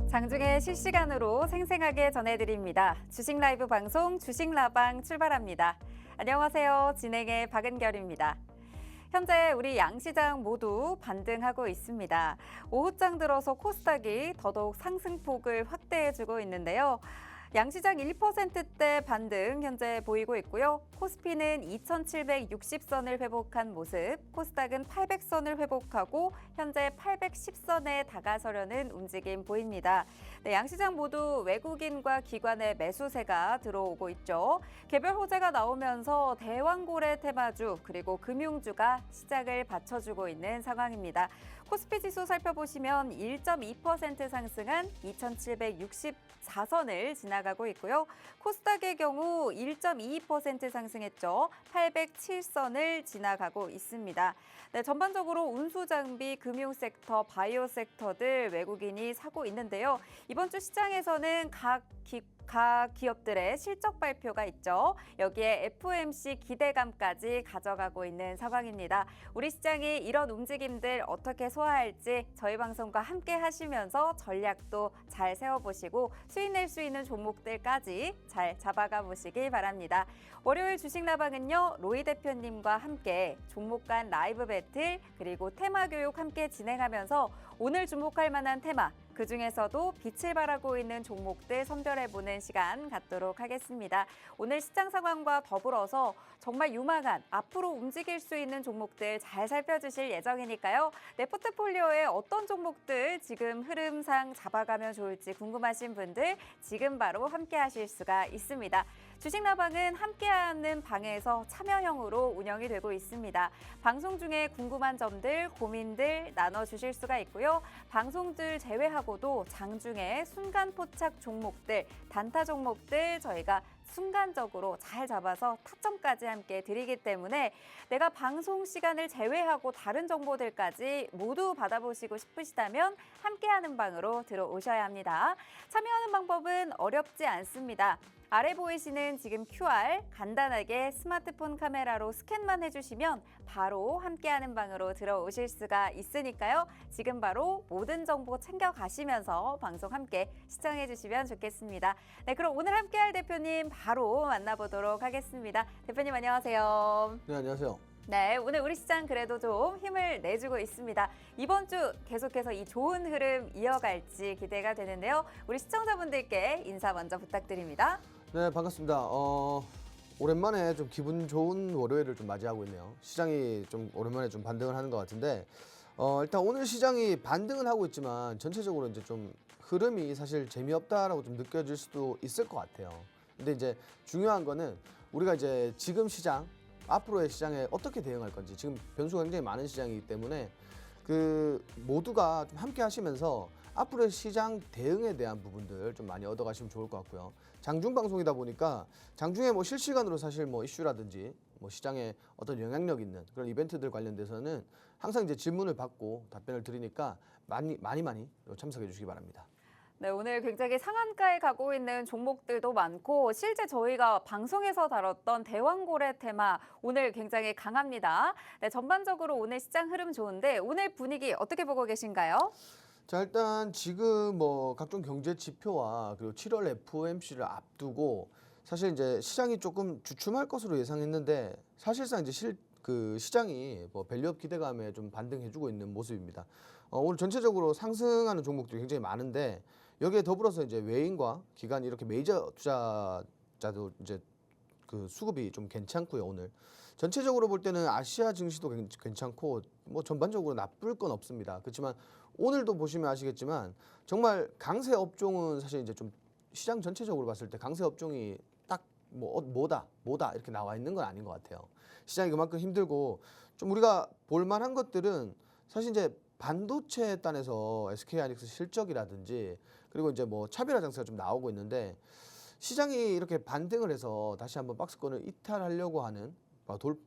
장중에 실시간으로 생생하게 전해드립니다. 주식 라이브 방송 주식라방 출발합니다. 안녕하세요. 진행의 박은결입니다. 현재 우리 양시장 모두 반등하고 있습니다. 오후장 들어서 코스닥이 더더욱 상승폭을 확대해주고 있는데요. 양시장 1%대 반등 현재 보이고 있고요. 코스피는 2,760선을 회복한 모습, 코스닥은 800선을 회복하고 현재 810선에 다가서려는 움직임 보입니다. 네, 양시장 모두 외국인과 기관의 매수세가 들어오고 있죠. 개별 호재가 나오면서 대왕고래 테마주 그리고 금융주가 시작을 받쳐주고 있는 상황입니다. 코스피 지수 살펴보시면 1.2% 상승한 2,764선을 지나가고 있고요. 코스닥의 경우 1.22% 상승했죠. 807선을 지나가고 있습니다. 네, 전반적으로 운수장비, 금융섹터, 바이오 섹터들 외국인이 사고 있는데요. 이번 주 시장에서는 각 기업들의 실적 발표가 있죠. 여기에 FOMC 기대감까지 가져가고 있는 상황입니다. 우리 시장이 이런 움직임들 어떻게 소화할지 저희 방송과 함께 하시면서 전략도 잘 세워보시고 수익 낼 수 있는 종목들까지 잘 잡아가 보시기 바랍니다. 월요일 주식라방은요. 로이 대표님과 함께 종목 간 라이브 배틀 그리고 테마 교육 함께 진행하면서 오늘 주목할 만한 테마 그중에서도 빛을 발하고 있는 종목들 선별해보는 시간 갖도록 하겠습니다. 오늘 시장 상황과 더불어서 정말 유망한 앞으로 움직일 수 있는 종목들 잘 살펴주실 예정이니까요. 내 포트폴리오에 어떤 종목들 지금 흐름상 잡아가면 좋을지 궁금하신 분들 지금 바로 함께 하실 수가 있습니다. 주식라방은 함께하는 방에서 참여형으로 운영이 되고 있습니다. 방송 중에 궁금한 점들, 고민들 나눠주실 수가 있고요. 방송들 제외하고도 장중에 순간 포착 종목들, 단타 종목들 저희가 순간적으로 잘 잡아서 타점까지 함께 드리기 때문에 내가 방송 시간을 제외하고 다른 정보들까지 모두 받아보시고 싶으시다면 함께하는 방으로 들어오셔야 합니다. 참여하는 방법은 어렵지 않습니다. 아래 보이시는 지금 QR 간단하게 스마트폰 카메라로 스캔만 해주시면 바로 함께하는 방으로 들어오실 수가 있으니까요. 지금 바로 모든 정보 챙겨가시면서 방송 함께 시청해 주시면 좋겠습니다. 네, 그럼 오늘 함께할 대표님 바로 만나보도록 하겠습니다. 대표님 안녕하세요. 네, 안녕하세요. 네, 오늘 우리 시장 그래도 좀 힘을 내주고 있습니다. 이번 주 계속해서 이 좋은 흐름 이어갈지 기대가 되는데요. 우리 시청자분들께 인사 먼저 부탁드립니다. 네, 반갑습니다. 오랜만에 좀 기분 좋은 월요일을 좀 맞이하고 있네요. 시장이 좀 오랜만에 좀 반등을 하는 것 같은데, 일단 오늘 시장이 반등은 하고 있지만 전체적으로 이제 좀 흐름이 사실 재미없다라고 좀 느껴질 수도 있을 것 같아요. 근데 이제 중요한 거는 우리가 이제 지금 시장, 앞으로의 시장에 어떻게 대응할 건지 지금 변수가 굉장히 많은 시장이기 때문에 그 모두가 좀 함께 하시면서 앞으로의 시장 대응에 대한 부분들 좀 많이 얻어가시면 좋을 것 같고요. 장중 방송이다 보니까 장중에 뭐 실시간으로 사실 뭐 이슈라든지 뭐 시장에 어떤 영향력 있는 그런 이벤트들 관련돼서는 항상 이제 질문을 받고 답변을 드리니까 많이 참석해 주시기 바랍니다. 네, 오늘 굉장히 상한가에 가고 있는 종목들도 많고 실제 저희가 방송에서 다뤘던 대왕고래 테마 오늘 굉장히 강합니다. 네, 전반적으로 오늘 시장 흐름 좋은데 오늘 분위기 어떻게 보고 계신가요? 자, 일단 지금 뭐 각종 경제 지표와 그리고 7월 FOMC를 앞두고 사실 이제 시장이 조금 주춤할 것으로 예상했는데 사실상 이제 시장이 뭐 밸류업 기대감에 좀 반등해주고 있는 모습입니다. 오늘 전체적으로 상승하는 종목들이 굉장히 많은데 여기에 더불어서 이제 외인과 기관 이렇게 메이저 투자자도 이제 그 수급이 좀 괜찮고요. 오늘 전체적으로 볼 때는 아시아 증시도 괜찮고 뭐 전반적으로 나쁠 건 없습니다. 그렇지만 오늘도 보시면 아시겠지만 정말 강세 업종은 사실 이제 좀 시장 전체적으로 봤을 때 강세 업종이 딱 뭐다 이렇게 나와 있는 건 아닌 것 같아요. 시장이 그만큼 힘들고 좀 우리가 볼만한 것들은 사실 이제 반도체 단에서 SK하이닉스 실적이라든지 그리고 이제 뭐 차별화 장세가 좀 나오고 있는데 시장이 이렇게 반등을 해서 다시 한번 박스권을 이탈하려고 하는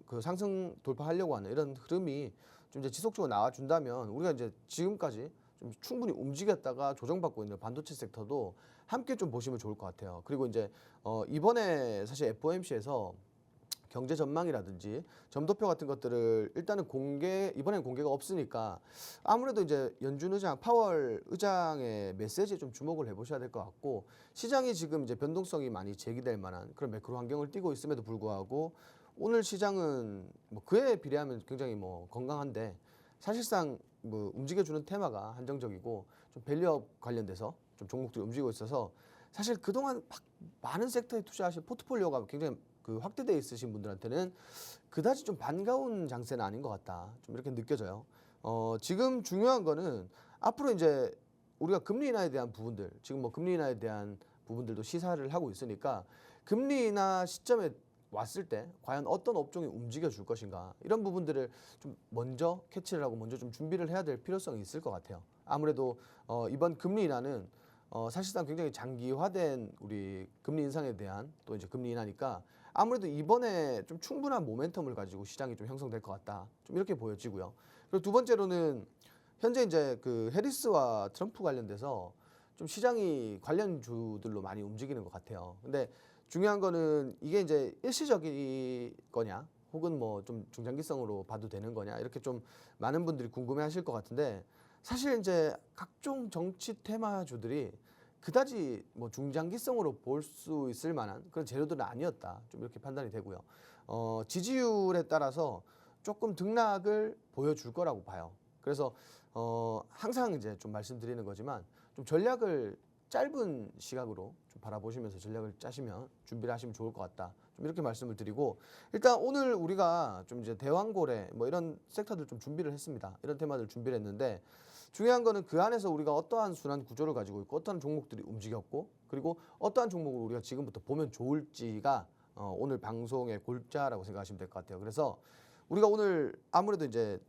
그 상승 돌파하려고 하는 이런 흐름이 좀 이제 지속적으로 나와준다면 우리가 이제 지금까지 좀 충분히 움직였다가 조정받고 있는 반도체 섹터도 함께 좀 보시면 좋을 것 같아요. 그리고 이제 이번에 사실 FOMC에서 경제 전망이라든지 점도표 같은 것들을 일단은 이번엔 공개가 없으니까 아무래도 이제 연준 의장, 파월 의장의 메시지에 좀 주목을 해보셔야 될 것 같고, 시장이 지금 이제 변동성이 많이 제기될 만한 그런 매크로 환경을 띠고 있음에도 불구하고 오늘 시장은 뭐 그에 비례하면 굉장히 뭐 건강한데, 사실상 뭐 움직여주는 테마가 한정적이고 좀 밸류업 관련돼서 좀 종목들이 움직이고 있어서, 사실 그동안 많은 섹터에 투자하신 포트폴리오가 굉장히 그 확대되어 있으신 분들한테는 그다지 좀 반가운 장세는 아닌 것 같다, 좀 이렇게 느껴져요. 지금 중요한 거는 앞으로 이제 우리가 금리 인하에 대한 부분들, 지금 뭐 금리 인하에 대한 부분들도 시사를 하고 있으니까 금리 인하 시점에 왔을 때 과연 어떤 업종이 움직여 줄 것인가, 이런 부분들을 좀 먼저 캐치를 하고 먼저 좀 준비를 해야 될 필요성이 있을 것 같아요. 아무래도 이번 금리 인하는 사실상 굉장히 장기화된 우리 금리 인상에 대한 또 이제 금리 인하니까 아무래도 이번에 좀 충분한 모멘텀을 가지고 시장이 좀 형성될 것 같다, 좀 이렇게 보여지고요. 그리고 두 번째로는 현재 이제 그 해리스와 트럼프 관련돼서 좀 시장이 관련주들로 많이 움직이는 것 같아요. 근데 중요한 거는 이게 이제 일시적인 거냐, 혹은 뭐 좀 중장기성으로 봐도 되는 거냐, 이렇게 좀 많은 분들이 궁금해하실 것 같은데, 사실 이제 각종 정치 테마주들이 그다지 뭐 중장기성으로 볼 수 있을 만한 그런 재료들은 아니었다, 좀 이렇게 판단이 되고요. 지지율에 따라서 조금 등락을 보여줄 거라고 봐요. 그래서 항상 이제 좀 말씀드리는 거지만 좀 전략을 짧은 시각으로 좀 바라보시면서 전략을 짜시면, 준비를 하시면 좋을 것 같다, 좀 이렇게 말씀을 드리고, 일단 오늘 우리가 좀 이제 대왕고래 뭐 이런 섹터들 좀 준비를 했습니다. 이런 테마들 준비를 했는데, 중요한 거는 그 안에서 우리가 어떠한 순환 구조를 가지고 있고 어떠한 종목들이 움직였고, 그리고 어떠한 종목을 우리가 지금부터 보면 좋을지가 오늘 방송의 골자라고 생각하시면 될 것 같아요. 그래서 우리가 오늘 아무래도 이제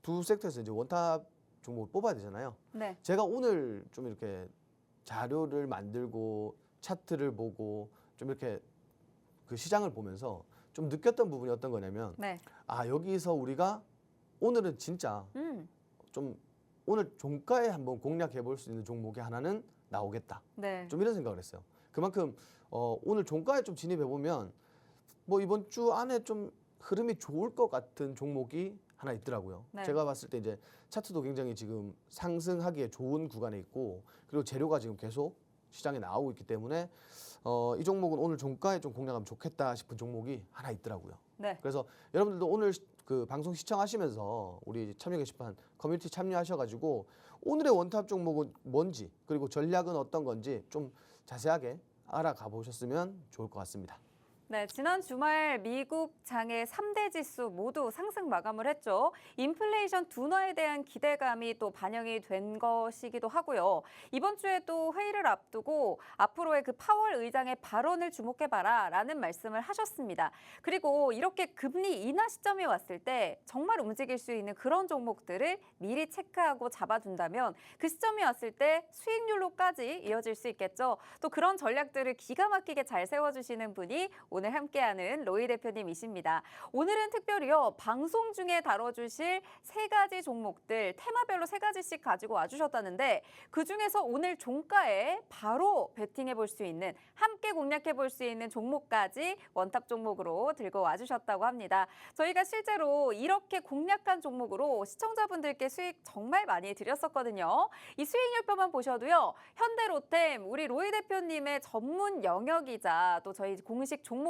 두 섹터에서 이제 원탑 종목을 뽑아야 되잖아요. 네. 제가 오늘 좀 이렇게 자료를 만들고 차트를 보고 좀 이렇게 그 시장을 보면서 좀 느꼈던 부분이 어떤 거냐면, 네. 여기서 우리가 오늘은 진짜 좀 오늘 종가에 한번 공략해 볼 수 있는 종목이 하나는 나오겠다, 네. 좀 이런 생각을 했어요. 그만큼 오늘 종가에 좀 진입해 보면 뭐 이번 주 안에 좀 흐름이 좋을 것 같은 종목이 하나 있더라고요. 네. 제가 봤을 때 이제 차트도 굉장히 지금 상승하기에 좋은 구간에 있고, 그리고 재료가 지금 계속 시장에 나오고 있기 때문에 이 종목은 오늘 종가에 좀 공략하면 좋겠다 싶은 종목이 하나 있더라고요. 네. 그래서 여러분들도 오늘 그 방송 시청하시면서 우리 참여 게시판 커뮤니티 참여하셔가지고 오늘의 원탑 종목은 뭔지, 그리고 전략은 어떤 건지 좀 자세하게 알아가 보셨으면 좋을 것 같습니다. 네, 지난 주말 미국 장외 3대 지수 모두 상승 마감을 했죠. 인플레이션 둔화에 대한 기대감이 또 반영이 된 것이기도 하고요. 이번 주에 또 회의를 앞두고 앞으로의 그 파월 의장의 발언을 주목해봐라 라는 말씀을 하셨습니다. 그리고 이렇게 금리 인하 시점이 왔을 때 정말 움직일 수 있는 그런 종목들을 미리 체크하고 잡아둔다면 그 시점이 왔을 때 수익률로까지 이어질 수 있겠죠. 또 그런 전략들을 기가 막히게 잘 세워주시는 분이 오늘 함께하는 로이 대표님이십니다. 오늘은 특별히요, 방송 중에 다뤄주실 세 가지 종목들 테마별로 세 가지씩 가지고 와주셨다는데, 그중에서 오늘 종가에 바로 베팅해 볼 수 있는, 함께 공략해 볼 수 있는 종목까지 원탑 종목으로 들고 와주셨다고 합니다. 저희가 실제로 이렇게 공략한 종목으로 시청자분들께 수익 정말 많이 드렸었거든요. 이 수익률표만 보셔도요, 현대로템 우리 로이 대표님의 전문 영역이자 또 저희 공식 종목입니다.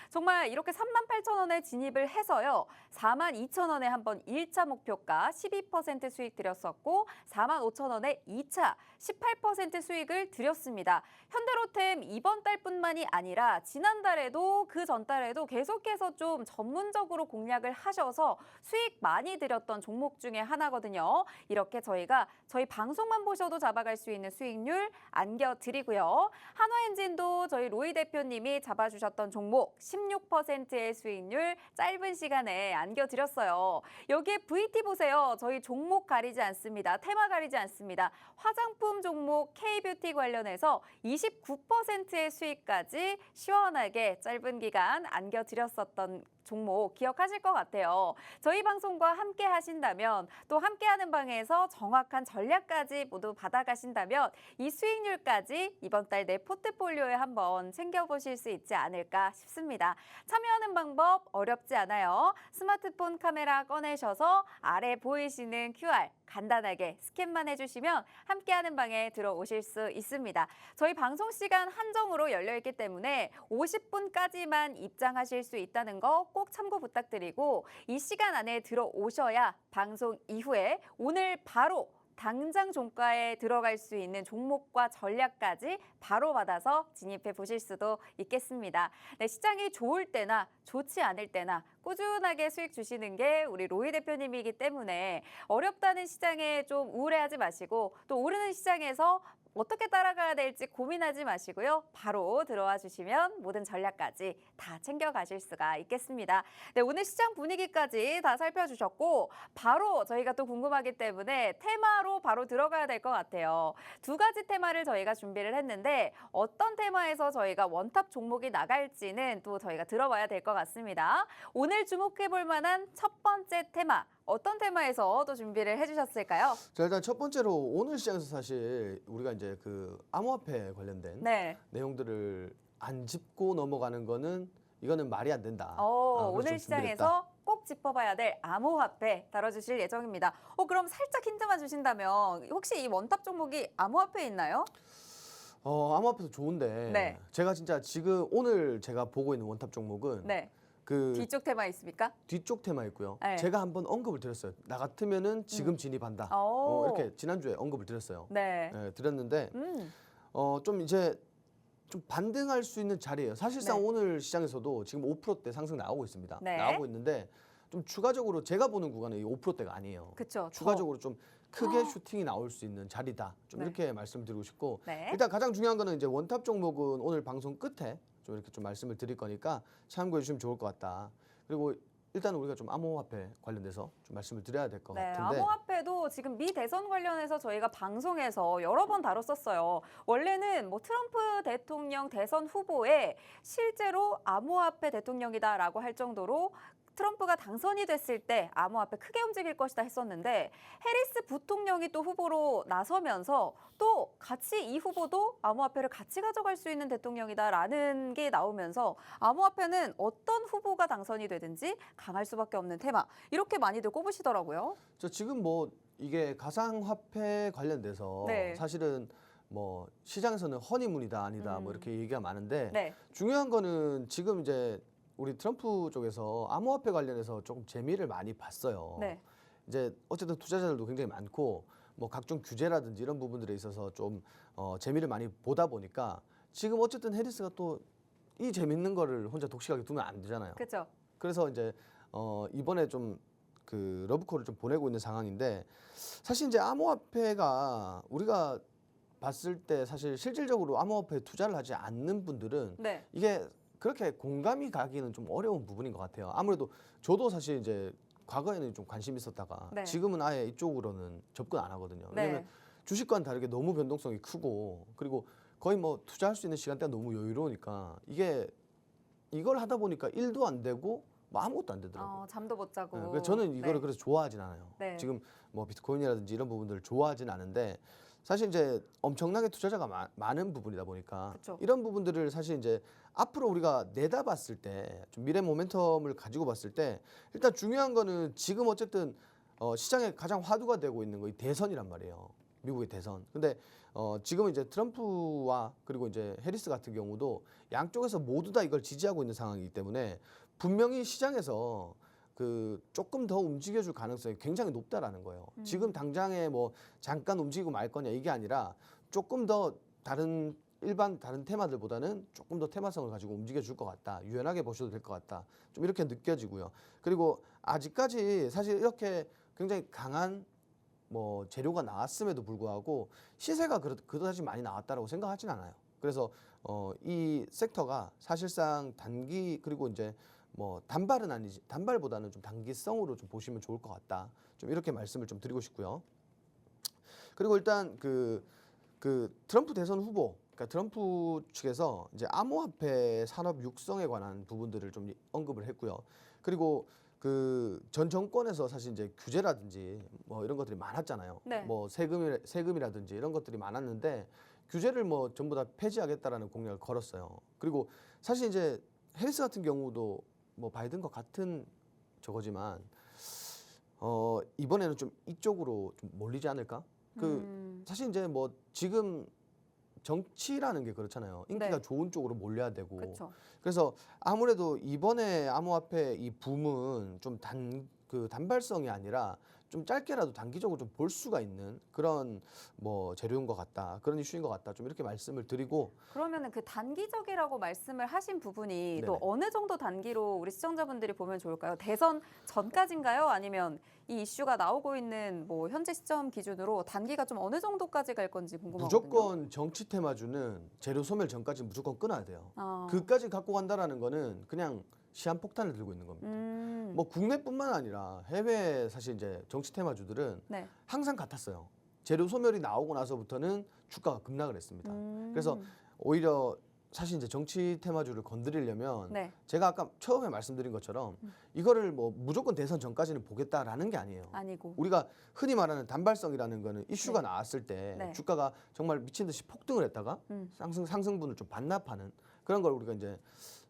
정말 이렇게 38,000원에 진입을 해서요, 42,000원에 한번 1차 목표가 12% 수익 드렸었고 45,000원에 2차 18% 수익을 드렸습니다. 현대로템 이번 달뿐만이 아니라 지난달에도 그 전달에도 계속해서 좀 전문적으로 공략을 하셔서 수익 많이 드렸던 종목 중에 하나거든요. 이렇게 저희가 저희 방송만 보셔도 잡아갈 수 있는 수익률 안겨드리고요. 한화엔진도 저희 로이 대표님이 잡아주셨던 종목 16%의 수익률 짧은 시간에 안겨드렸어요. 여기에 VT 보세요. 저희 종목 가리지 않습니다. 테마 가리지 않습니다. 화장품 종목 K뷰티 관련해서 29%의 수익까지 시원하게 짧은 기간 안겨드렸었던 종목 기억하실 것 같아요. 저희 방송과 함께 하신다면 또 함께하는 방에서 정확한 전략까지 모두 받아가신다면 이 수익률까지 이번 달 내 포트폴리오에 한번 챙겨보실 수 있지 않을까 싶습니다. 참여하는 방법 어렵지 않아요. 스마트폰 카메라 꺼내셔서 아래 보이시는 QR 간단하게 스캔만 해주시면 함께하는 방에 들어오실 수 있습니다. 저희 방송 시간 한정으로 열려있기 때문에 50분까지만 입장하실 수 있다는 거 꼭 참고 부탁드리고 이 시간 안에 들어오셔야 방송 이후에 오늘 바로 당장 종가에 들어갈 수 있는 종목과 전략까지 바로 받아서 진입해 보실 수도 있겠습니다. 네, 시장이 좋을 때나 좋지 않을 때나 꾸준하게 수익 주시는 게 우리 로이 대표님이기 때문에 어렵다는 시장에 좀 우울해하지 마시고 또 오르는 시장에서 어떻게 따라가야 될지 고민하지 마시고요. 바로 들어와 주시면 모든 전략까지 다 챙겨가실 수가 있겠습니다. 네, 오늘 시장 분위기까지 다 살펴주셨고 바로 저희가 또 궁금하기 때문에 테마로 바로 들어가야 될 것 같아요. 두 가지 테마를 저희가 준비를 했는데 어떤 테마에서 저희가 원탑 종목이 나갈지는 또 저희가 들어봐야 될 것 같습니다. 오늘 주목해볼 만한 첫 번째 테마 어떤 테마에서 또 준비를 해주셨을까요? 자, 일단 첫 번째로 오늘 시장에서 사실 우리가 이제 그 암호화폐 관련된 네. 내용들을 안 짚고 넘어가는 거는 이거는 말이 안 된다. 그래서 오늘 좀 준비를 했다. 시장에서 꼭 짚어봐야 될 암호화폐 다뤄주실 예정입니다. 그럼 살짝 힌트만 주신다면 혹시 이 원탑 종목이 암호화폐에 있나요? 암호화폐도 좋은데 네. 제가 진짜 지금 오늘 제가 보고 있는 원탑 종목은 네. 그 뒤쪽 테마 있습니까? 뒤쪽 테마 있고요. 네. 제가 한번 언급을 드렸어요. 나 같으면은 지금 진입한다. 오. 이렇게 지난주에 언급을 드렸어요. 네. 드렸는데 좀 이제 좀 반등할 수 있는 자리예요. 사실상 네. 오늘 시장에서도 지금 5%대 상승 나오고 있습니다. 네. 나오고 있는데 좀 추가적으로 제가 보는 구간은 이 5%대가 아니에요. 그렇죠. 추가적으로 좀 크게 슈팅이 나올 수 있는 자리다. 좀 네. 이렇게 말씀드리고 싶고 네. 일단 가장 중요한 거는 이제 원탑 종목은 오늘 방송 끝에 좀 이렇게 좀 말씀을 드릴 거니까 참고해 주시면 좋을 것 같다. 그리고 일단 우리가 좀 암호화폐 관련돼서 좀 말씀을 드려야 될 것 네, 같은데 암호화폐도 지금 미 대선 관련해서 저희가 방송에서 여러 번 다뤘었어요. 원래는 뭐 트럼프 대통령 대선 후보에 실제로 암호화폐 대통령이다라고 할 정도로 트럼프가 당선이 됐을 때 암호화폐 크게 움직일 것이다 했었는데 해리스 부통령이 또 후보로 나서면서 또 같이 이 후보도 암호화폐를 같이 가져갈 수 있는 대통령이다라는 게 나오면서 암호화폐는 어떤 후보가 당선이 되든지 강할 수밖에 없는 테마 이렇게 많이들 꼽으시더라고요. 저 지금 뭐 이게 가상화폐 관련돼서 네. 사실은 뭐 시장에서는 허니문이다 아니다 뭐 이렇게 얘기가 많은데 네. 중요한 거는 지금 이제 우리 트럼프 쪽에서 암호화폐 관련해서 조금 재미를 많이 봤어요. 네. 이제 어쨌든 투자자들도 굉장히 많고 뭐 각종 규제라든지 이런 부분들에 있어서 좀 재미를 많이 보다 보니까 지금 어쨌든 해리스가 또 이 재밌는 거를 혼자 독식하게 두면 안 되잖아요. 그렇죠. 그래서 이제 이번에 좀 그 러브콜을 좀 보내고 있는 상황인데 사실 이제 암호화폐가 우리가 봤을 때 사실 실질적으로 암호화폐에 투자를 하지 않는 분들은 네. 이게 그렇게 공감이 가기는 좀 어려운 부분인 것 같아요. 아무래도 저도 사실 이제 과거에는 좀 관심이 있었다가 네. 지금은 아예 이쪽으로는 접근 안 하거든요. 네. 왜냐면 주식과는 다르게 너무 변동성이 크고 그리고 거의 뭐 투자할 수 있는 시간대가 너무 여유로우니까 이걸 하다 보니까 일도 안 되고 뭐 아무것도 안 되더라고요. 잠도 못 자고. 그래서 저는 이거를 네. 그래서 좋아하진 않아요. 네. 지금 뭐 비트코인이라든지 이런 부분들을 좋아하진 않은데 사실 이제 엄청나게 투자자가 많은 부분이다 보니까 그쵸. 이런 부분들을 사실 이제 앞으로 우리가 내다봤을 때 좀 미래 모멘텀을 가지고 봤을 때 일단 중요한 거는 지금 어쨌든 시장에 가장 화두가 되고 있는 거 이 대선이란 말이에요. 미국의 대선. 근데 지금 이제 트럼프와 그리고 이제 해리스 같은 경우도 양쪽에서 모두 다 이걸 지지하고 있는 상황이기 때문에 분명히 시장에서 그 조금 더 움직여줄 가능성이 굉장히 높다라는 거예요. 지금 당장에 뭐 잠깐 움직이고 말 거냐 이게 아니라 조금 더 다른 테마들보다는 조금 더 테마성을 가지고 움직여줄 것 같다. 유연하게 보셔도 될 것 같다. 좀 이렇게 느껴지고요. 그리고 아직까지 사실 이렇게 굉장히 강한 뭐 재료가 나왔음에도 불구하고 시세가 그다지 많이 나왔다라고 생각하진 않아요. 그래서 이 섹터가 사실상 단기 그리고 이제 뭐 단발은 아니지 단발보다는 좀 단기성으로 좀 보시면 좋을 것 같다. 좀 이렇게 말씀을 좀 드리고 싶고요. 그리고 일단 그 트럼프 대선 후보, 그러니까 트럼프 측에서 이제 암호화폐 산업 육성에 관한 부분들을 좀 언급을 했고요. 그리고 그 전 정권에서 사실 이제 규제라든지 뭐 이런 것들이 많았잖아요. 네. 뭐 세금이라든지 이런 것들이 많았는데 규제를 뭐 전부 다 폐지하겠다라는 공약을 걸었어요. 그리고 사실 이제 해리스 같은 경우도 뭐 바이든과 같은 저거지만 이번에는 좀 이쪽으로 좀 몰리지 않을까? 사실 이제 뭐 지금 정치라는 게 그렇잖아요. 인기가 네. 좋은 쪽으로 몰려야 되고. 그렇죠. 그래서 아무래도 이번에 암호화폐 이 붐은 좀 단발성이 아니라 좀 짧게라도 단기적으로 좀 볼 수가 있는 그런 뭐 재료인 것 같다. 그런 이슈인 것 같다. 좀 이렇게 말씀을 드리고. 그러면은 그 단기적이라고 말씀을 하신 부분이 또 네네. 어느 정도 단기로 우리 시청자분들이 보면 좋을까요? 대선 전까지인가요? 아니면 이 이슈가 나오고 있는 뭐 현재 시점 기준으로 단기가 좀 어느 정도까지 갈 건지 궁금하거든요. 무조건 정치 테마주는 재료 소멸 전까지 무조건 끊어야 돼요. 아. 그까지 갖고 간다라는 거는 그냥 시한폭탄을 들고 있는 겁니다. 뭐 국내뿐만 아니라 해외 사실 이제 정치 테마주들은 네. 항상 같았어요. 재료 소멸이 나오고 나서부터는 주가가 급락을 했습니다. 그래서 오히려 사실 이제 정치 테마주를 건드리려면 네. 제가 아까 처음에 말씀드린 것처럼 이거를 뭐 무조건 대선 전까지는 보겠다라는 게 아니에요. 아니고. 우리가 흔히 말하는 단발성이라는 거는 이슈가 네. 나왔을 때 네. 주가가 정말 미친 듯이 폭등을 했다가 상승분을 좀 반납하는 그런 걸 우리가 이제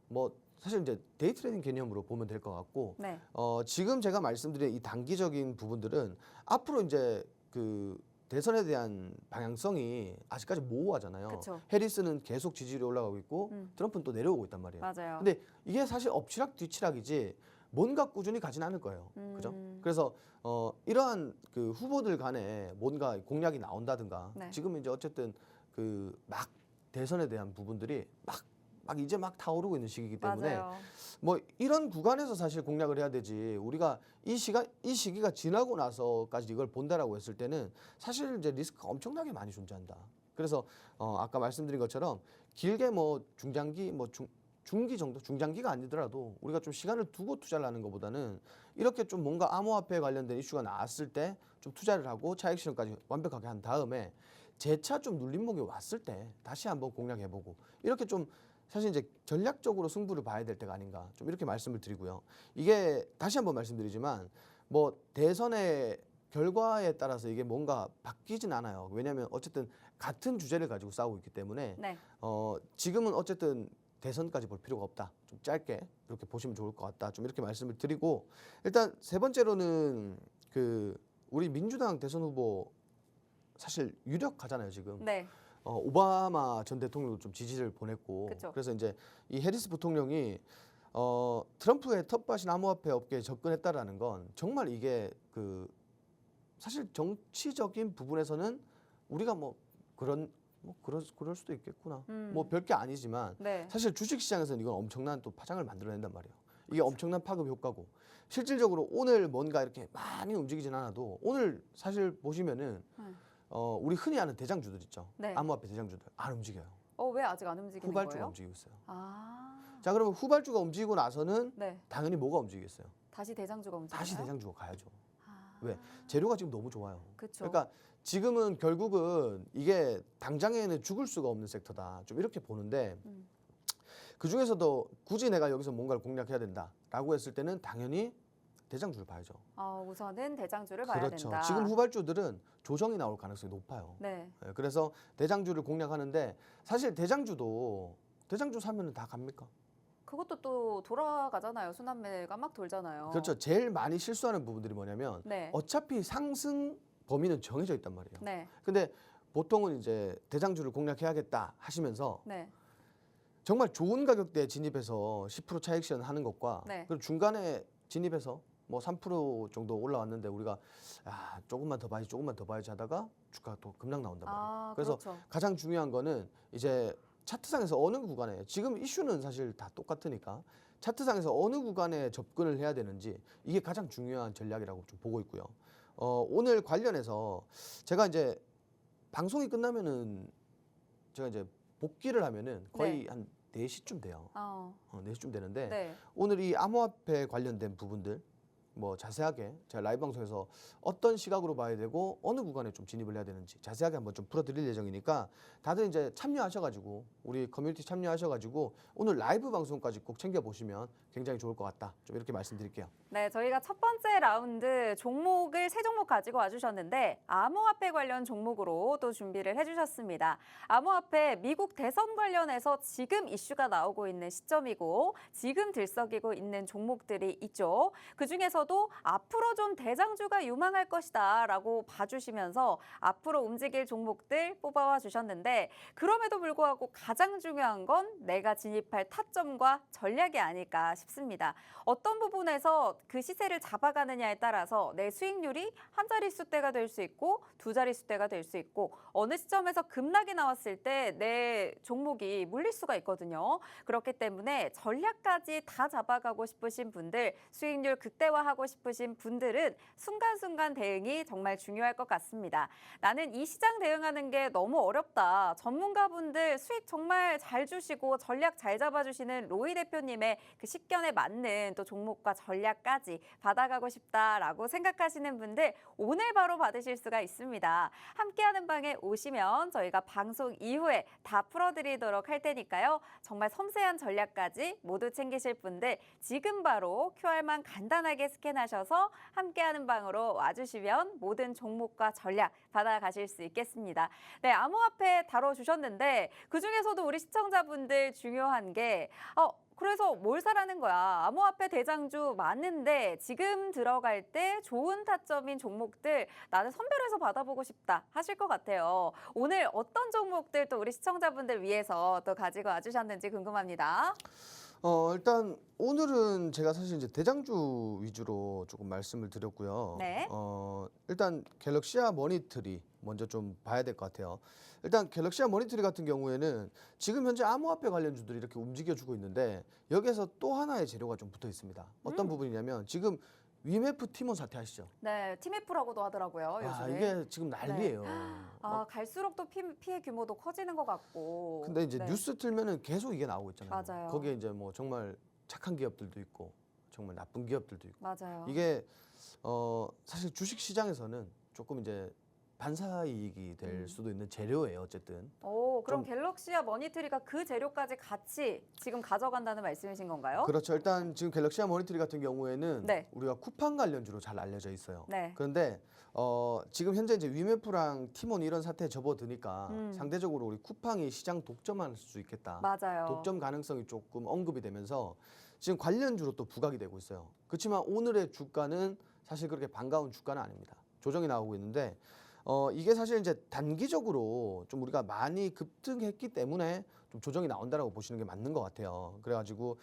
뭐 사실 이제 데이 트레이딩 개념으로 보면 될 것 같고 네. 지금 제가 말씀드린 이 단기적인 부분들은 앞으로 이제 그 대선에 대한 방향성이 아직까지 모호하잖아요. 그쵸. 해리스는 계속 지지율이 올라가고 있고 트럼프는 또 내려오고 있단 말이에요. 맞아요. 근데 이게 사실 엎치락 뒤치락이지 뭔가 꾸준히 가진 않을 거예요. 그죠? 그래서 이러한 그 후보들 간에 뭔가 공약이 나온다든가 네. 지금 이제 어쨌든 그 막 대선에 대한 부분들이 막 이제 막 타오르고 있는 시기이기 때문에 맞아요. 뭐 이런 구간에서 사실 공략을 해야 되지 우리가 이 시기가 지나고 나서까지 이걸 본다라고 했을 때는 사실 이제 리스크가 엄청나게 많이 존재한다. 그래서 아까 말씀드린 것처럼 길게 뭐 중장기 뭐 중기 정도 중장기가 아니더라도 우리가 좀 시간을 두고 투자를 하는 것보다는 이렇게 좀 뭔가 암호화폐에 관련된 이슈가 나왔을 때 좀 투자를 하고 차익 실현까지 완벽하게 한 다음에 재차 좀 눌림목이 왔을 때 다시 한번 공략해보고 이렇게 좀 사실 이제 전략적으로 승부를 봐야 될 때가 아닌가 좀 이렇게 말씀을 드리고요. 이게 다시 한번 말씀드리지만 뭐 대선의 결과에 따라서 이게 뭔가 바뀌진 않아요. 왜냐하면 어쨌든 같은 주제를 가지고 싸우고 있기 때문에 네. 지금은 어쨌든 대선까지 볼 필요가 없다. 좀 짧게 이렇게 보시면 좋을 것 같다. 좀 이렇게 말씀을 드리고 일단 세 번째로는 그 우리 민주당 대선 후보 사실 유력하잖아요 지금. 네. 오바마 전 대통령도 좀 지지를 보냈고 그쵸. 그래서 이제 이 해리스 부통령이 트럼프의 텃밭인 암호화폐 업계에 접근했다라는 건 정말 이게 그 사실 정치적인 부분에서는 우리가 뭐 그럴 수도 있겠구나. 뭐 별게 아니지만 네. 사실 주식 시장에서는 이건 엄청난 또 파장을 만들어낸단 말이에요. 이게 엄청난 파급 효과고 실질적으로 오늘 뭔가 이렇게 많이 움직이진 않아도 오늘 사실 보시면은 우리 흔히 아는 대장주들 있죠. 네. 암호화폐 대장주들 안 움직여요. 왜 아직 안 움직이는 후발주가 거예요? 움직이고 있어요. 아. 자 그러면 후발주가 움직이고 나서는 네. 당연히 뭐가 움직이겠어요? 다시 대장주가 움직여요? 다시 대장주가 가야죠. 아. 왜? 재료가 지금 너무 좋아요. 그렇죠. 그러니까 지금은 결국은 이게 당장에는 죽을 수가 없는 섹터다. 좀 이렇게 보는데 그 중에서도 굳이 내가 여기서 뭔가를 공략해야 된다라고 했을 때는 당연히 대장주를 봐야죠. 우선은 대장주를 봐야 그렇죠. 된다. 지금 후발주들은 조정이 나올 가능성이 높아요. 네. 그래서 대장주를 공략하는데 사실 대장주 사면은 다 갑니까? 그것도 또 돌아가잖아요. 순환매가 막 돌잖아요. 그렇죠. 제일 많이 실수하는 부분들이 뭐냐면 네. 어차피 상승 범위는 정해져 있단 말이에요. 네. 근데 보통은 이제 대장주를 공략해야겠다 하시면서 네. 정말 좋은 가격대에 진입해서 10% 차익 실현하는 것과 네. 그리고 중간에 진입해서 뭐 3% 정도 올라왔는데 우리가 조금만 더 봐야지 하다가 주가가 또 급락 나온단 말이에요. 그래서 그렇죠. 가장 중요한 거는 이제 차트상에서 어느 구간에 지금 이슈는 사실 다 똑같으니까 차트상에서 어느 구간에 접근을 해야 되는지 이게 가장 중요한 전략이라고 좀 보고 있고요. 오늘 관련해서 제가 이제 방송이 끝나면은 제가 이제 복귀를 하면은 거의 네. 한 4시쯤 돼요. 4시쯤 되는데 네. 오늘 이 암호화폐 관련된 부분들 뭐 자세하게 제가 라이브 방송에서 어떤 시각으로 봐야 되고 어느 구간에 좀 진입을 해야 되는지 자세하게 한번 좀 풀어드릴 예정이니까 다들 이제 참여하셔가지고 우리 커뮤니티 참여하셔가지고 오늘 라이브 방송까지 꼭 챙겨보시면 굉장히 좋을 것 같다. 좀 이렇게 말씀드릴게요. 네, 저희가 첫 번째 라운드 종목을 세 종목 가지고 와주셨는데 암호화폐 관련 종목으로 또 준비를 해주셨습니다. 암호화폐 미국 대선 관련해서 지금 이슈가 나오고 있는 시점이고 지금 들썩이고 있는 종목들이 있죠. 그중에서도 앞으로 좀 대장주가 유망할 것이다 라고 봐주시면서 앞으로 움직일 종목들 뽑아와 주셨는데 그럼에도 불구하고 가장 중요한 건 내가 진입할 타점과 전략이 아닐까 싶습니다. 어떤 부분에서 그 시세를 잡아가느냐에 따라서 내 수익률이 한 자릿수대가 될 수 있고 두 자릿수대가 될 수 있고 어느 시점에서 급락이 나왔을 때 내 종목이 물릴 수가 있거든요. 그렇기 때문에 전략까지 다 잡아가고 싶으신 분들, 수익률 극대화하고 싶으신 분들은 순간순간 대응이 정말 중요할 것 같습니다. 나는 이 시장 대응하는 게 너무 어렵다. 전문가분들 수익 정말 잘 주시고 전략 잘 잡아주시는 로이 대표님의 그 식견에 맞는 또 종목과 전략까지 받아가고 싶다라고 생각하시는 분들 오늘 바로 받으실 수가 있습니다. 함께하는 방에 오시면 저희가 방송 이후에 다 풀어드리도록 할 테니까요. 정말 섬세한 전략까지 모두 챙기실 분들 지금 바로 QR만 간단하게 스캔하셔서 함께하는 방으로 와주시면 모든 종목과 전략 받아가실 수 있겠습니다. 네, 암호화폐 다뤄주셨는데 그중에서도 우리 시청자분들 중요한 게 그래서 뭘 사라는 거야. 암호화폐 대장주 많은데 지금 들어갈 때 좋은 타점인 종목들 나는 선별해서 받아보고 싶다 하실 것 같아요. 오늘 어떤 종목들 또 우리 시청자분들 위해서 또 가지고 와주셨는지 궁금합니다. 일단 오늘은 제가 사실 이제 대장주 위주로 조금 말씀을 드렸고요. 네. 일단 갤럭시아 머니트리 먼저 좀 봐야 될 것 같아요. 일단 갤럭시아 머니트리 같은 경우에는 지금 현재 암호화폐 관련주들이 이렇게 움직여주고 있는데 여기에서 또 하나의 재료가 좀 붙어 있습니다. 어떤 부분이냐면 지금 위메프 티몬 사태 아시죠? 네, TMF라고도 하더라고요, 요즘에. 이게 지금 난리예요. 갈수록 또 피해 규모도 커지는 것 같고. 근데 이제 네. 뉴스 틀면은 계속 이게 나오고 있잖아요. 맞아요. 거기에 이제 뭐 정말 착한 기업들도 있고 정말 나쁜 기업들도 있고. 맞아요. 이게 사실 주식 시장에서는 조금 이제 반사이익이 될 수도 있는 재료예요, 어쨌든. 그럼 좀- 갤럭시아 머니트리가 그 재료까지 같이 지금 가져간다는 말씀이신 건가요? 그렇죠. 일단 지금 갤럭시아 모니터리 같은 경우에는 네. 우리가 쿠팡 관련주로 잘 알려져 있어요. 네. 그런데 지금 현재 이제 위메프랑 티몬 이런 사태에 접어드니까 상대적으로 우리 쿠팡이 시장 독점할 수 있겠다. 맞아요. 독점 가능성이 조금 언급이 되면서 지금 관련주로 또 부각이 되고 있어요. 그렇지만 오늘의 주가는 사실 그렇게 반가운 주가는 아닙니다. 조정이 나오고 있는데 이게 사실 이제 단기적으로 좀 우리가 많이 급등했기 때문에 좀 조정이 나온다라고 보시는 게 맞는 것 같아요. 그래가지고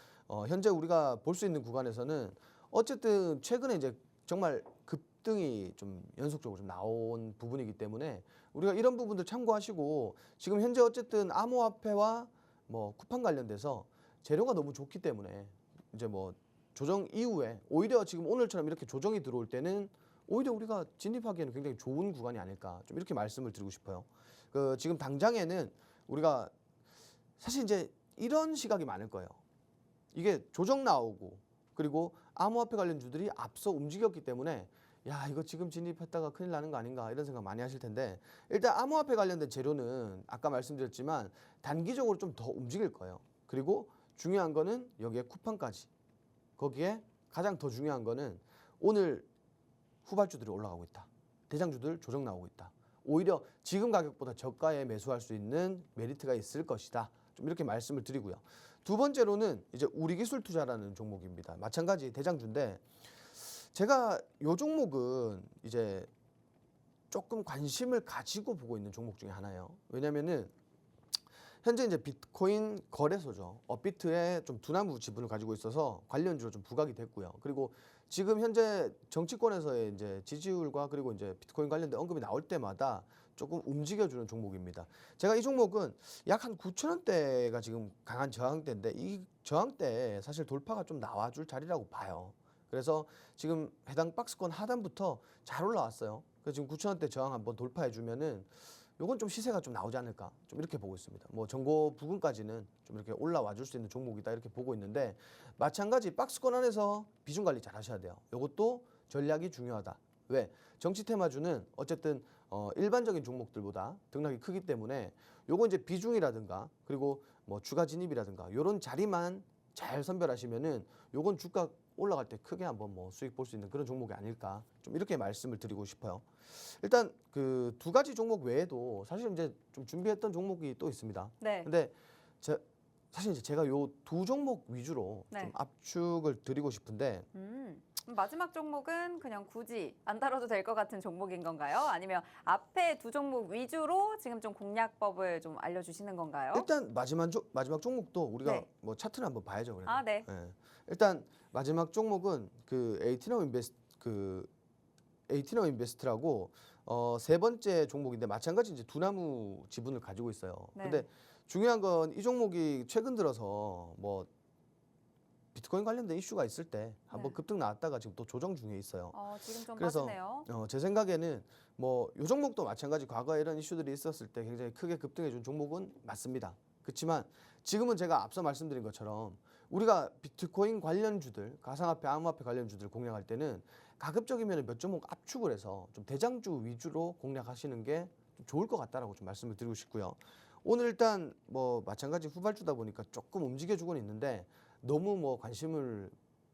현재 우리가 볼 수 있는 구간에서는 어쨌든 최근에 이제 정말 급등이 좀 연속적으로 좀 나온 부분이기 때문에 우리가 이런 부분들 참고하시고 지금 현재 어쨌든 암호화폐와 뭐 쿠팡 관련돼서 재료가 너무 좋기 때문에 이제 뭐 조정 이후에 오히려 지금 오늘처럼 이렇게 조정이 들어올 때는 오히려 우리가 진입하기에는 굉장히 좋은 구간이 아닐까 좀 이렇게 말씀을 드리고 싶어요. 지금 당장에는 우리가 사실 이제 이런 시각이 많을 거예요. 이게 조정 나오고 그리고 암호화폐 관련주들이 앞서 움직였기 때문에 야 이거 지금 진입했다가 큰일 나는 거 아닌가 이런 생각 많이 하실 텐데 일단 암호화폐 관련된 재료는 아까 말씀드렸지만 단기적으로 좀 더 움직일 거예요. 그리고 중요한 거는 여기에 쿠팡까지 거기에 가장 더 중요한 거는 오늘 후발주들이 올라가고 있다. 대장주들 조정 나오고 있다. 오히려 지금 가격보다 저가에 매수할 수 있는 메리트가 있을 것이다. 좀 이렇게 말씀을 드리고요. 두 번째로는 이제 우리기술투자라는 종목입니다. 마찬가지 대장주인데 제가 이 종목은 이제 조금 관심을 가지고 보고 있는 종목 중에 하나예요. 왜냐면은 현재 이제 비트코인 거래소죠. 업비트에 좀 두나무 지분을 가지고 있어서 관련주로 좀 부각이 됐고요. 그리고 지금 현재 정치권에서의 이제 지지율과 그리고 이제 비트코인 관련된 언급이 나올 때마다 조금 움직여주는 종목입니다. 제가 이 종목은 약 한 9,000원대가 지금 강한 저항대인데 이 저항대에 사실 돌파가 좀 나와줄 자리라고 봐요. 그래서 지금 해당 박스권 하단부터 잘 올라왔어요. 그래서 지금 9,000원대 저항 한번 돌파해주면은 요건 좀 시세가 좀 나오지 않을까 좀 이렇게 보고 있습니다. 뭐 전고 부근까지는 좀 이렇게 올라와 줄 수 있는 종목이다 이렇게 보고 있는데 마찬가지 박스권 안에서 비중 관리 잘 하셔야 돼요. 요것도 전략이 중요하다. 왜? 정치 테마주는 어쨌든 일반적인 종목들보다 등락이 크기 때문에 요거 이제 비중이라든가 그리고 뭐 주가 진입이라든가 요런 자리만 잘 선별하시면은 요건 주가 올라갈 때 크게 한번 뭐 수익 볼 수 있는 그런 종목이 아닐까 좀 이렇게 말씀을 드리고 싶어요. 일단 그 두 가지 종목 외에도 사실 이제 좀 준비했던 종목이 또 있습니다. 네. 근데 사실 이제 제가 요 두 종목 위주로 네. 좀 압축을 드리고 싶은데 마지막 종목은 그냥 굳이 안 다뤄도 될 것 같은 종목인 건가요? 아니면 앞에 두 종목 위주로 지금 좀 공략법을 좀 알려주시는 건가요? 일단 마지막 종목도 우리가 네. 뭐 차트를 한번 봐야죠. 그래도. 아, 네. 예. 일단 마지막 종목은 그 에이티너 인베스트라고 세 번째 종목인데 마찬가지 이제 두나무 지분을 가지고 있어요. 네. 근데 중요한 건 이 종목이 최근 들어서 뭐 비트코인 관련된 이슈가 있을 때 한번 네. 급등 나왔다가 지금 또 조정 중에 있어요. 지금 좀 그래서 빠지네요. 제 생각에는 뭐 요 종목도 마찬가지 과거에 이런 이슈들이 있었을 때 굉장히 크게 급등해 준 종목은 맞습니다. 그렇지만 지금은 제가 앞서 말씀드린 것처럼 우리가 비트코인 관련주들, 가상화폐, 암호화폐 관련주들 공략할 때는 가급적이면 몇 종목 압축을 해서 좀 대장주 위주로 공략하시는 게 좀 좋을 것 같다라고 좀 말씀을 드리고 싶고요. 오늘 일단 뭐 마찬가지 후발주다 보니까 조금 움직여주고는 있는데 너무 뭐 관심을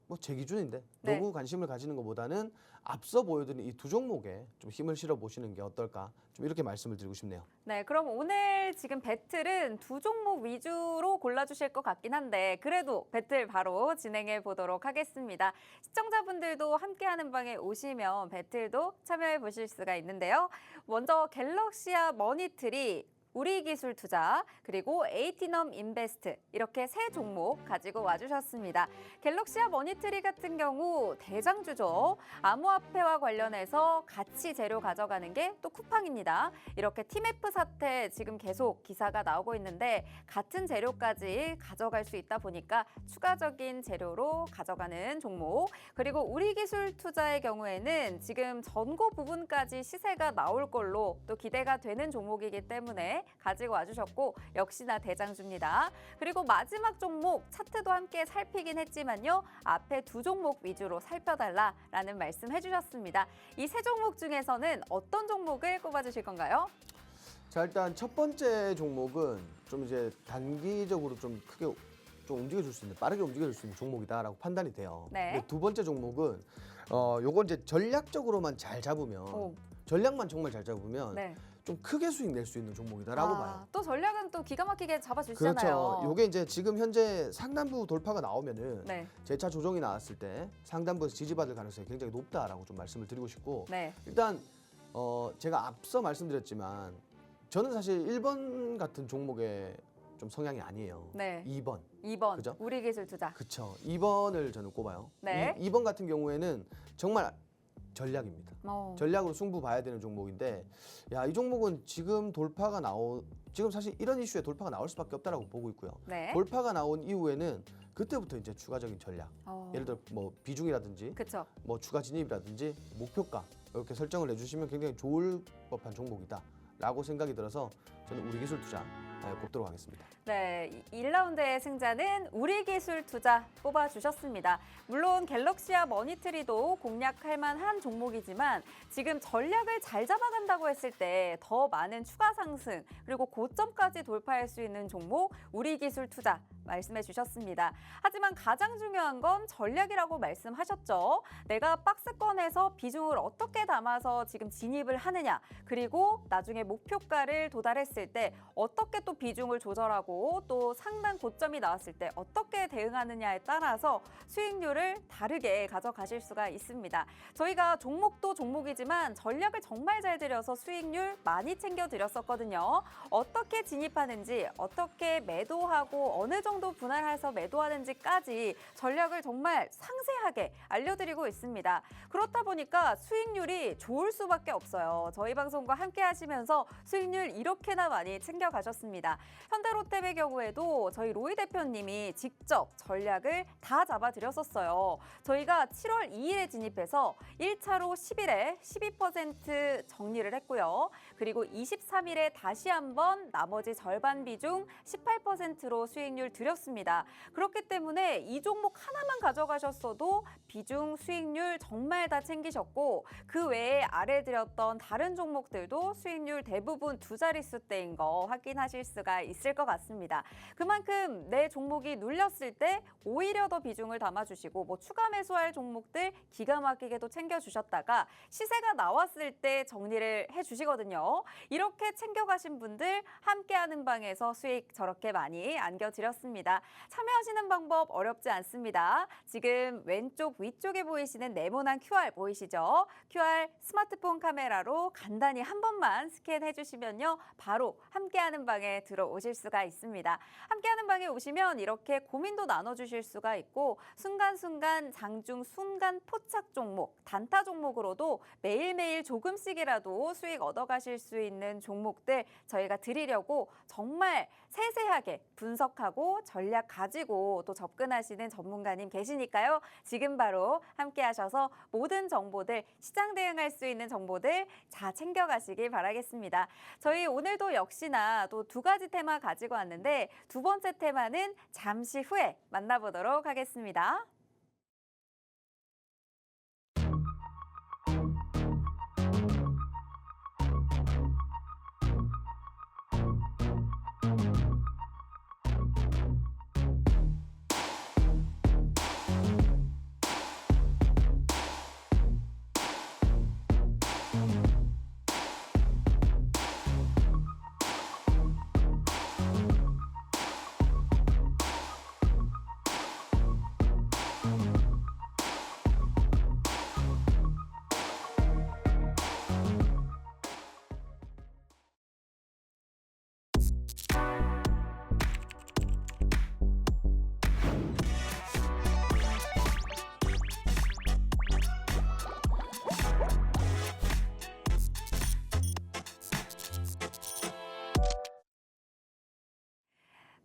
뭐 제 기준인데 네. 너무 관심을 가지는 것보다는 앞서 보여드린 이 두 종목에 좀 힘을 실어 보시는 게 어떨까 좀 이렇게 말씀을 드리고 싶네요. 네, 그럼 오늘 지금 배틀은 두 종목 위주로 골라주실 것 같긴 한데 그래도 배틀 바로 진행해 보도록 하겠습니다. 시청자분들도 함께하는 방에 오시면 배틀도 참여해 보실 수가 있는데요. 먼저 갤럭시아 머니트리, 우리기술투자, 그리고 에이티넘 인베스트 이렇게 세 종목 가지고 와주셨습니다. 갤럭시아 머니트리 같은 경우 대장주죠. 암호화폐와 관련해서 가치 재료 가져가는 게 또 쿠팡입니다. 이렇게 TMF 사태 지금 계속 기사가 나오고 있는데 같은 재료까지 가져갈 수 있다 보니까 추가적인 재료로 가져가는 종목. 그리고 우리기술투자의 경우에는 지금 전고 부분까지 시세가 나올 걸로 또 기대가 되는 종목이기 때문에 가지고 와주셨고 역시나 대장주입니다. 그리고 마지막 종목 차트도 함께 살피긴 했지만요. 앞에 두 종목 위주로 살펴달라라는 말씀 해주셨습니다. 이 세 종목 중에서는 어떤 종목을 꼽아주실 건가요? 자 일단 첫 번째 종목은 좀 이제 단기적으로 좀 크게 좀 움직여줄 수 있는 빠르게 움직여줄 수 있는 종목이다라고 판단이 돼요. 네. 근데 두 번째 종목은 요건 이제 전략적으로만 잘 잡으면 오. 전략만 정말 잘 잡으면 네. 좀 크게 수익 낼 수 있는 종목이다라고 봐요. 또 전략은 또 기가 막히게 잡아주시잖아요. 그렇죠. 요게 이제 지금 현재 상단부 돌파가 나오면은 네. 재차 조정이 나왔을 때 상단부에서 지지받을 가능성이 굉장히 높다라고 좀 말씀을 드리고 싶고 네. 일단 제가 앞서 말씀드렸지만 저는 사실 1번 같은 종목의 좀 성향이 아니에요. 네. 2번. 2번 그죠? 우리기술투자. 그쵸. 2번을 저는 꼽아요. 네. 2번 같은 경우에는 정말 전략입니다. 전략으로 승부 봐야 되는 종목인데 이 종목은 지금 지금 사실 이런 이슈에 돌파가 나올 수밖에 없다라고 보고 있고요. 네. 돌파가 나온 이후에는 그때부터 이제 추가적인 전략, 예를 들어 뭐 비중이라든지 그렇죠. 뭐 추가 진입이라든지 목표가 이렇게 설정을 해주시면 굉장히 좋을 법한 종목이다라고 생각이 들어서 저는 우리기술투자 꼽도록 하겠습니다. 네, 1라운드의 승자는 우리기술투자 뽑아주셨습니다. 물론 갤럭시아 머니트리도 공략할 만한 종목이지만 지금 전략을 잘 잡아간다고 했을 때 더 많은 추가 상승 그리고 고점까지 돌파할 수 있는 종목 우리기술투자 말씀해 주셨습니다. 하지만 가장 중요한 건 전략이라고 말씀하셨죠. 내가 박스권에서 비중을 어떻게 담아서 지금 진입을 하느냐 그리고 나중에 목표가를 도달했을 때 어떻게 또 비중을 조절하고 또 상단 고점이 나왔을 때 어떻게 대응하느냐에 따라서 수익률을 다르게 가져가실 수가 있습니다. 저희가 종목도 종목이지만 전략을 정말 잘 들여서 수익률 많이 챙겨드렸었거든요. 어떻게 진입하는지, 어떻게 매도하고 어느 정도 분할해서 매도하는지까지 전략을 정말 상세하게 알려드리고 있습니다. 그렇다 보니까 수익률이 좋을 수밖에 없어요. 저희 방송과 함께 하시면서 수익률 이렇게나 많이 챙겨가셨습니다. 있습니다. 현대로템의 경우에도 저희 로이 대표님이 직접 전략을 다 잡아드렸었어요. 저희가 7월 2일에 진입해서 1차로 10일에 12% 정리를 했고요. 그리고 23일에 다시 한번 나머지 절반 비중 18%로 수익률 드렸습니다. 그렇기 때문에 이 종목 하나만 가져가셨어도 비중 수익률 정말 다 챙기셨고 그 외에 아래 드렸던 다른 종목들도 수익률 대부분 두 자릿수대인 거 확인하실 수가 있을 것 같습니다. 그만큼 내 종목이 눌렸을 때 오히려 더 비중을 담아주시고 뭐 추가 매수할 종목들 기가 막히게도 챙겨주셨다가 시세가 나왔을 때 정리를 해주시거든요. 이렇게 챙겨가신 분들 함께하는 방에서 수익 저렇게 많이 안겨드렸습니다. 참여하시는 방법 어렵지 않습니다. 지금 왼쪽 위쪽에 보이시는 네모난 QR 보이시죠? QR 스마트폰 카메라로 간단히 한 번만 스캔해 주시면요. 바로 함께하는 방에 들어오실 수가 있습니다. 함께하는 방에 오시면 이렇게 고민도 나눠주실 수가 있고 순간순간 장중 순간 포착 종목, 단타 종목으로도 매일매일 조금씩이라도 수익 얻어가실 수 있는 종목들 저희가 드리려고 정말 세세하게 분석하고 전략 가지고 또 접근하시는 전문가님 계시니까요. 지금 바로 함께 하셔서 모든 정보들, 시장 대응할 수 있는 정보들 다 챙겨가시길 바라겠습니다. 저희 오늘도 역시나 또 두 가지 테마 가지고 왔는데 두 번째 테마는 잠시 후에 만나보도록 하겠습니다.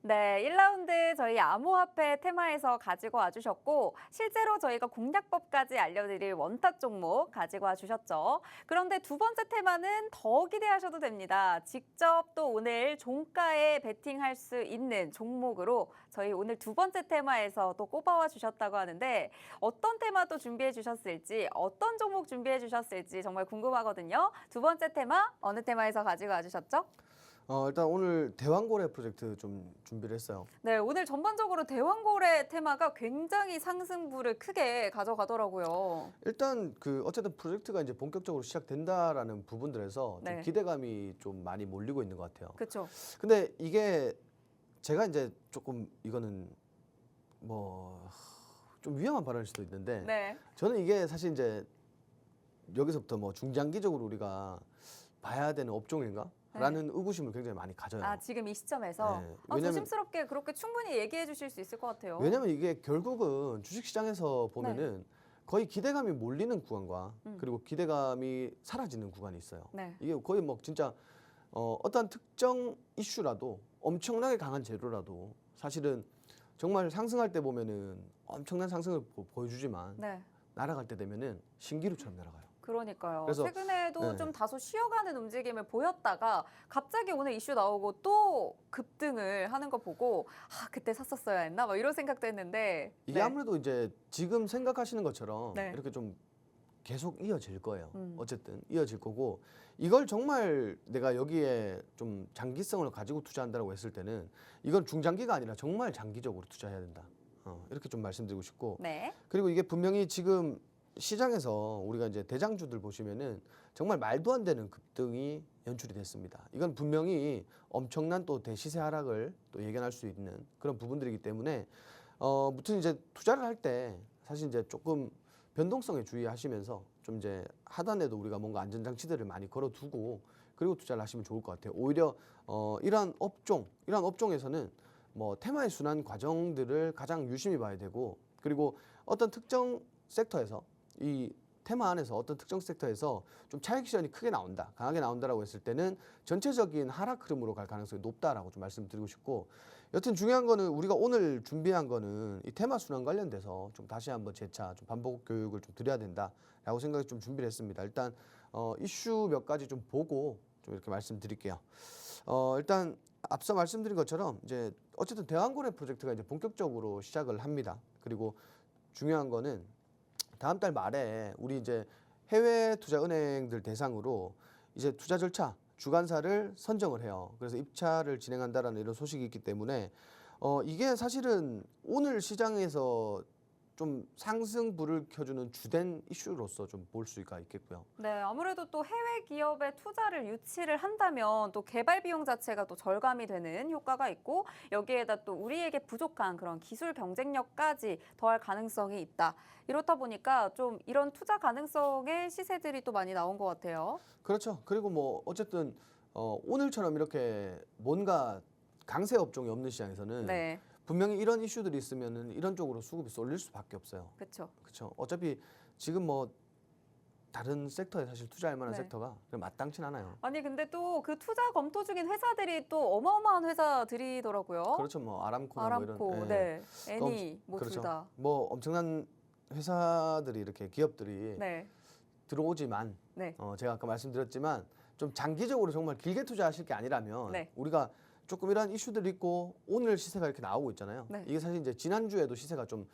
네, 1라운드 저희 암호화폐 테마에서 가지고 와주셨고 실제로 저희가 공략법까지 알려드릴 원탑 종목 가지고 와주셨죠. 그런데 두 번째 테마는 더 기대하셔도 됩니다. 직접 또 오늘 종가에 베팅할 수 있는 종목으로 저희 오늘 두 번째 테마에서 또 꼽아와 주셨다고 하는데 어떤 테마 또 준비해 주셨을지 어떤 종목 준비해 주셨을지 정말 궁금하거든요. 두 번째 테마 어느 테마에서 가지고 와주셨죠? 일단 오늘 대왕고래 프로젝트 좀 준비를 했어요. 네, 오늘 전반적으로 대왕고래 테마가 굉장히 상승부를 크게 가져가더라고요. 일단 어쨌든 프로젝트가 이제 본격적으로 시작된다라는 부분들에서 좀 네. 기대감이 좀 많이 몰리고 있는 것 같아요. 그렇죠. 근데 이게 제가 이제 조금 이거는 뭐 좀 위험한 발언일 수도 있는데 네. 저는 이게 사실 이제 여기서부터 뭐 중장기적으로 우리가 봐야 되는 업종인가? 라는 의구심을 굉장히 많이 가져요. 아, 지금 이 시점에서 네, 왜냐면- 조심스럽게 그렇게 충분히 얘기해 주실 수 있을 것 같아요. 왜냐면 이게 결국은 주식시장에서 보면은 거의 기대감이 몰리는 구간과 그리고 기대감이 사라지는 구간이 있어요. 네. 이게 거의 뭐 진짜 어떤 특정 이슈라도 엄청나게 강한 재료라도 사실은 정말 상승할 때 보면은 엄청난 상승을 보여주지만 네. 날아갈 때 되면은 신기루처럼 날아가요. 그러니까요. 그래서- 최근에도 네. 좀 다소 쉬어가는 움직임을 보였다가 갑자기 오늘 이슈 나오고 또 급등을 하는 거 보고 그때 샀었어야 했나? 뭐 이런 생각도 했는데 이게 네. 아무래도 이제 지금 생각하시는 것처럼 네. 이렇게 좀 계속 이어질 거예요. 음. 어쨌든 이어질 거고 이걸 정말 내가 여기에 좀 장기성을 가지고 투자한다고 했을 때는 이건 중장기가 아니라 정말 장기적으로 투자해야 된다. 이렇게 좀 말씀드리고 싶고 네. 그리고 이게 분명히 지금 시장에서 우리가 이제 대장주들 보시면은 정말 말도 안 되는 급등이 연출이 됐습니다. 이건 분명히 엄청난 또 대시세 하락을 또 예견할 수 있는 그런 부분들이기 때문에 무튼 이제 투자를 할 때 사실 이제 조금 변동성에 주의하시면서 좀 이제 하단에도 우리가 뭔가 안전장치들을 많이 걸어두고 그리고 투자를 하시면 좋을 것 같아요. 오히려 이러한 업종에서는 뭐 테마의 순환 과정들을 가장 유심히 봐야 되고 그리고 어떤 특정 섹터에서 이 테마 안에서 어떤 특정 섹터에서 좀 차익 실현이 크게 나온다, 강하게 나온다라고 했을 때는 전체적인 하락 흐름으로 갈 가능성이 높다라고 좀 말씀드리고 싶고, 여튼 중요한 거는 우리가 오늘 준비한 거는 이 테마 순환 관련돼서 좀 다시 한번 재차 좀 반복 교육을 좀 드려야 된다라고 생각해 좀 준비를 했습니다. 일단 이슈 몇 가지 좀 보고 좀 이렇게 말씀드릴게요. 일단 앞서 말씀드린 것처럼 이제 어쨌든 대왕거래 프로젝트가 이제 본격적으로 시작을 합니다. 그리고 중요한 거는 다음 달 말에 우리 이제 해외 투자 은행들 대상으로 이제 투자 절차 주관사를 선정을 해요. 그래서 입찰을 진행한다라는 이런 소식이 있기 때문에 이게 사실은 오늘 시장에서 좀 상승불을 켜주는 주된 이슈로서 좀 볼 수가 있겠고요. 네, 아무래도 또 해외 기업에 투자를 유치를 한다면 또 개발 비용 자체가 또 절감이 되는 효과가 있고, 여기에다 또 우리에게 부족한 그런 기술 경쟁력까지 더할 가능성이 있다. 이렇다 보니까 좀 이런 투자 가능성의 시세들이 또 많이 나온 것 같아요. 그렇죠. 그리고 뭐 어쨌든 오늘처럼 이렇게 뭔가 강세 업종이 없는 시장에서는 네, 분명히 이런 이슈들이 있으면은 이런 쪽으로 수급이 쏠릴 수밖에 없어요. 그렇죠. 그렇죠. 어차피 지금 뭐 다른 섹터에 사실 투자할 만한 네. 섹터가 마땅치 않아요. 아니 근데 또 그 투자 검토 중인 회사들이 또 어마어마한 회사들이더라고요. 그렇죠. 뭐 아람코나 아람코, 뭐 이런 네, 애니 뭐 둘 그렇죠. 다. 뭐 엄청난 회사들이 이렇게 기업들이 네, 들어오지만 네, 제가 아까 말씀드렸지만 좀 장기적으로 정말 길게 투자하실 게 아니라면 네. 우리가 조금 이런 이슈들이 있고 오늘 시세가 이렇게 나오고 있잖아요. 네. 이게 사실 이제 지난주에도 시세가 좀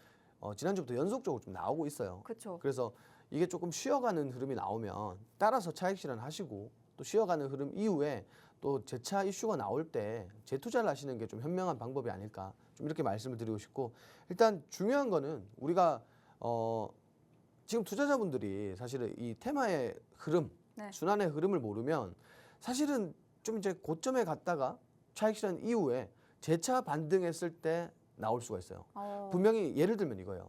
지난주부터 연속적으로 좀 나오고 있어요. 그렇죠. 그래서 이게 조금 쉬어가는 흐름이 나오면 따라서 차익 실현하시고, 또 쉬어가는 흐름 이후에 또 재차 이슈가 나올 때 재투자를 하시는 게 좀 현명한 방법이 아닐까, 좀 이렇게 말씀을 드리고 싶고, 일단 중요한 거는 우리가 지금 투자자분들이 사실은 이 테마의 흐름, 네. 순환의 흐름을 모르면 사실은 좀 이제 고점에 갔다가 차익 실현 이후에 재차 반등했을 때 나올 수가 있어요. 분명히 예를 들면 이거예요.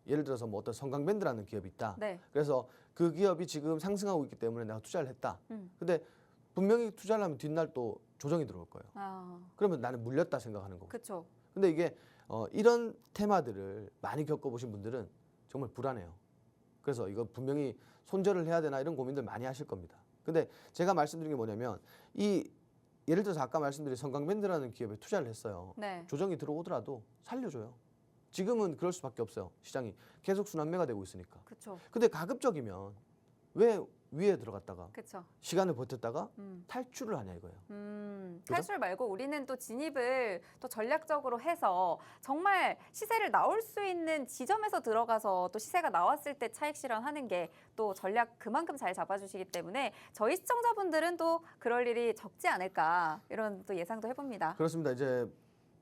예를 들어서 뭐 어떤 성강밴드라는 기업이 있다. 네. 그래서 그 기업이 지금 상승하고 있기 때문에 내가 투자를 했다. 근데 분명히 투자를 하면 뒷날 또 조정이 들어올 거예요. 그러면 나는 물렸다 생각하는 거고. 그렇죠. 근데 이게 이런 테마들을 많이 겪어보신 분들은 정말 불안해요. 그래서 이거 분명히 손절을 해야 되나 이런 고민들 많이 하실 겁니다. 근데 제가 말씀드린 게 뭐냐면 예를 들어서 아까 말씀드린 성강밴드라는 기업에 투자를 했어요. 네. 조정이 들어오더라도 살려줘요. 지금은 그럴 수밖에 없어요. 시장이 계속 순환매가 되고 있으니까. 그렇죠. 근데 가급적이면 왜 위에 들어갔다가 그렇죠. 시간을 버텼다가 탈출을 하냐 이거예요. 그죠? 탈출 말고 우리는 또 진입을 또 전략적으로 해서 정말 시세를 나올 수 있는 지점에서 들어가서 또 시세가 나왔을 때 차익 실현하는 게 또 전략 그만큼 잘 잡아주시기 때문에 저희 시청자분들은 또 그럴 일이 적지 않을까 이런 또 예상도 해봅니다. 그렇습니다. 이제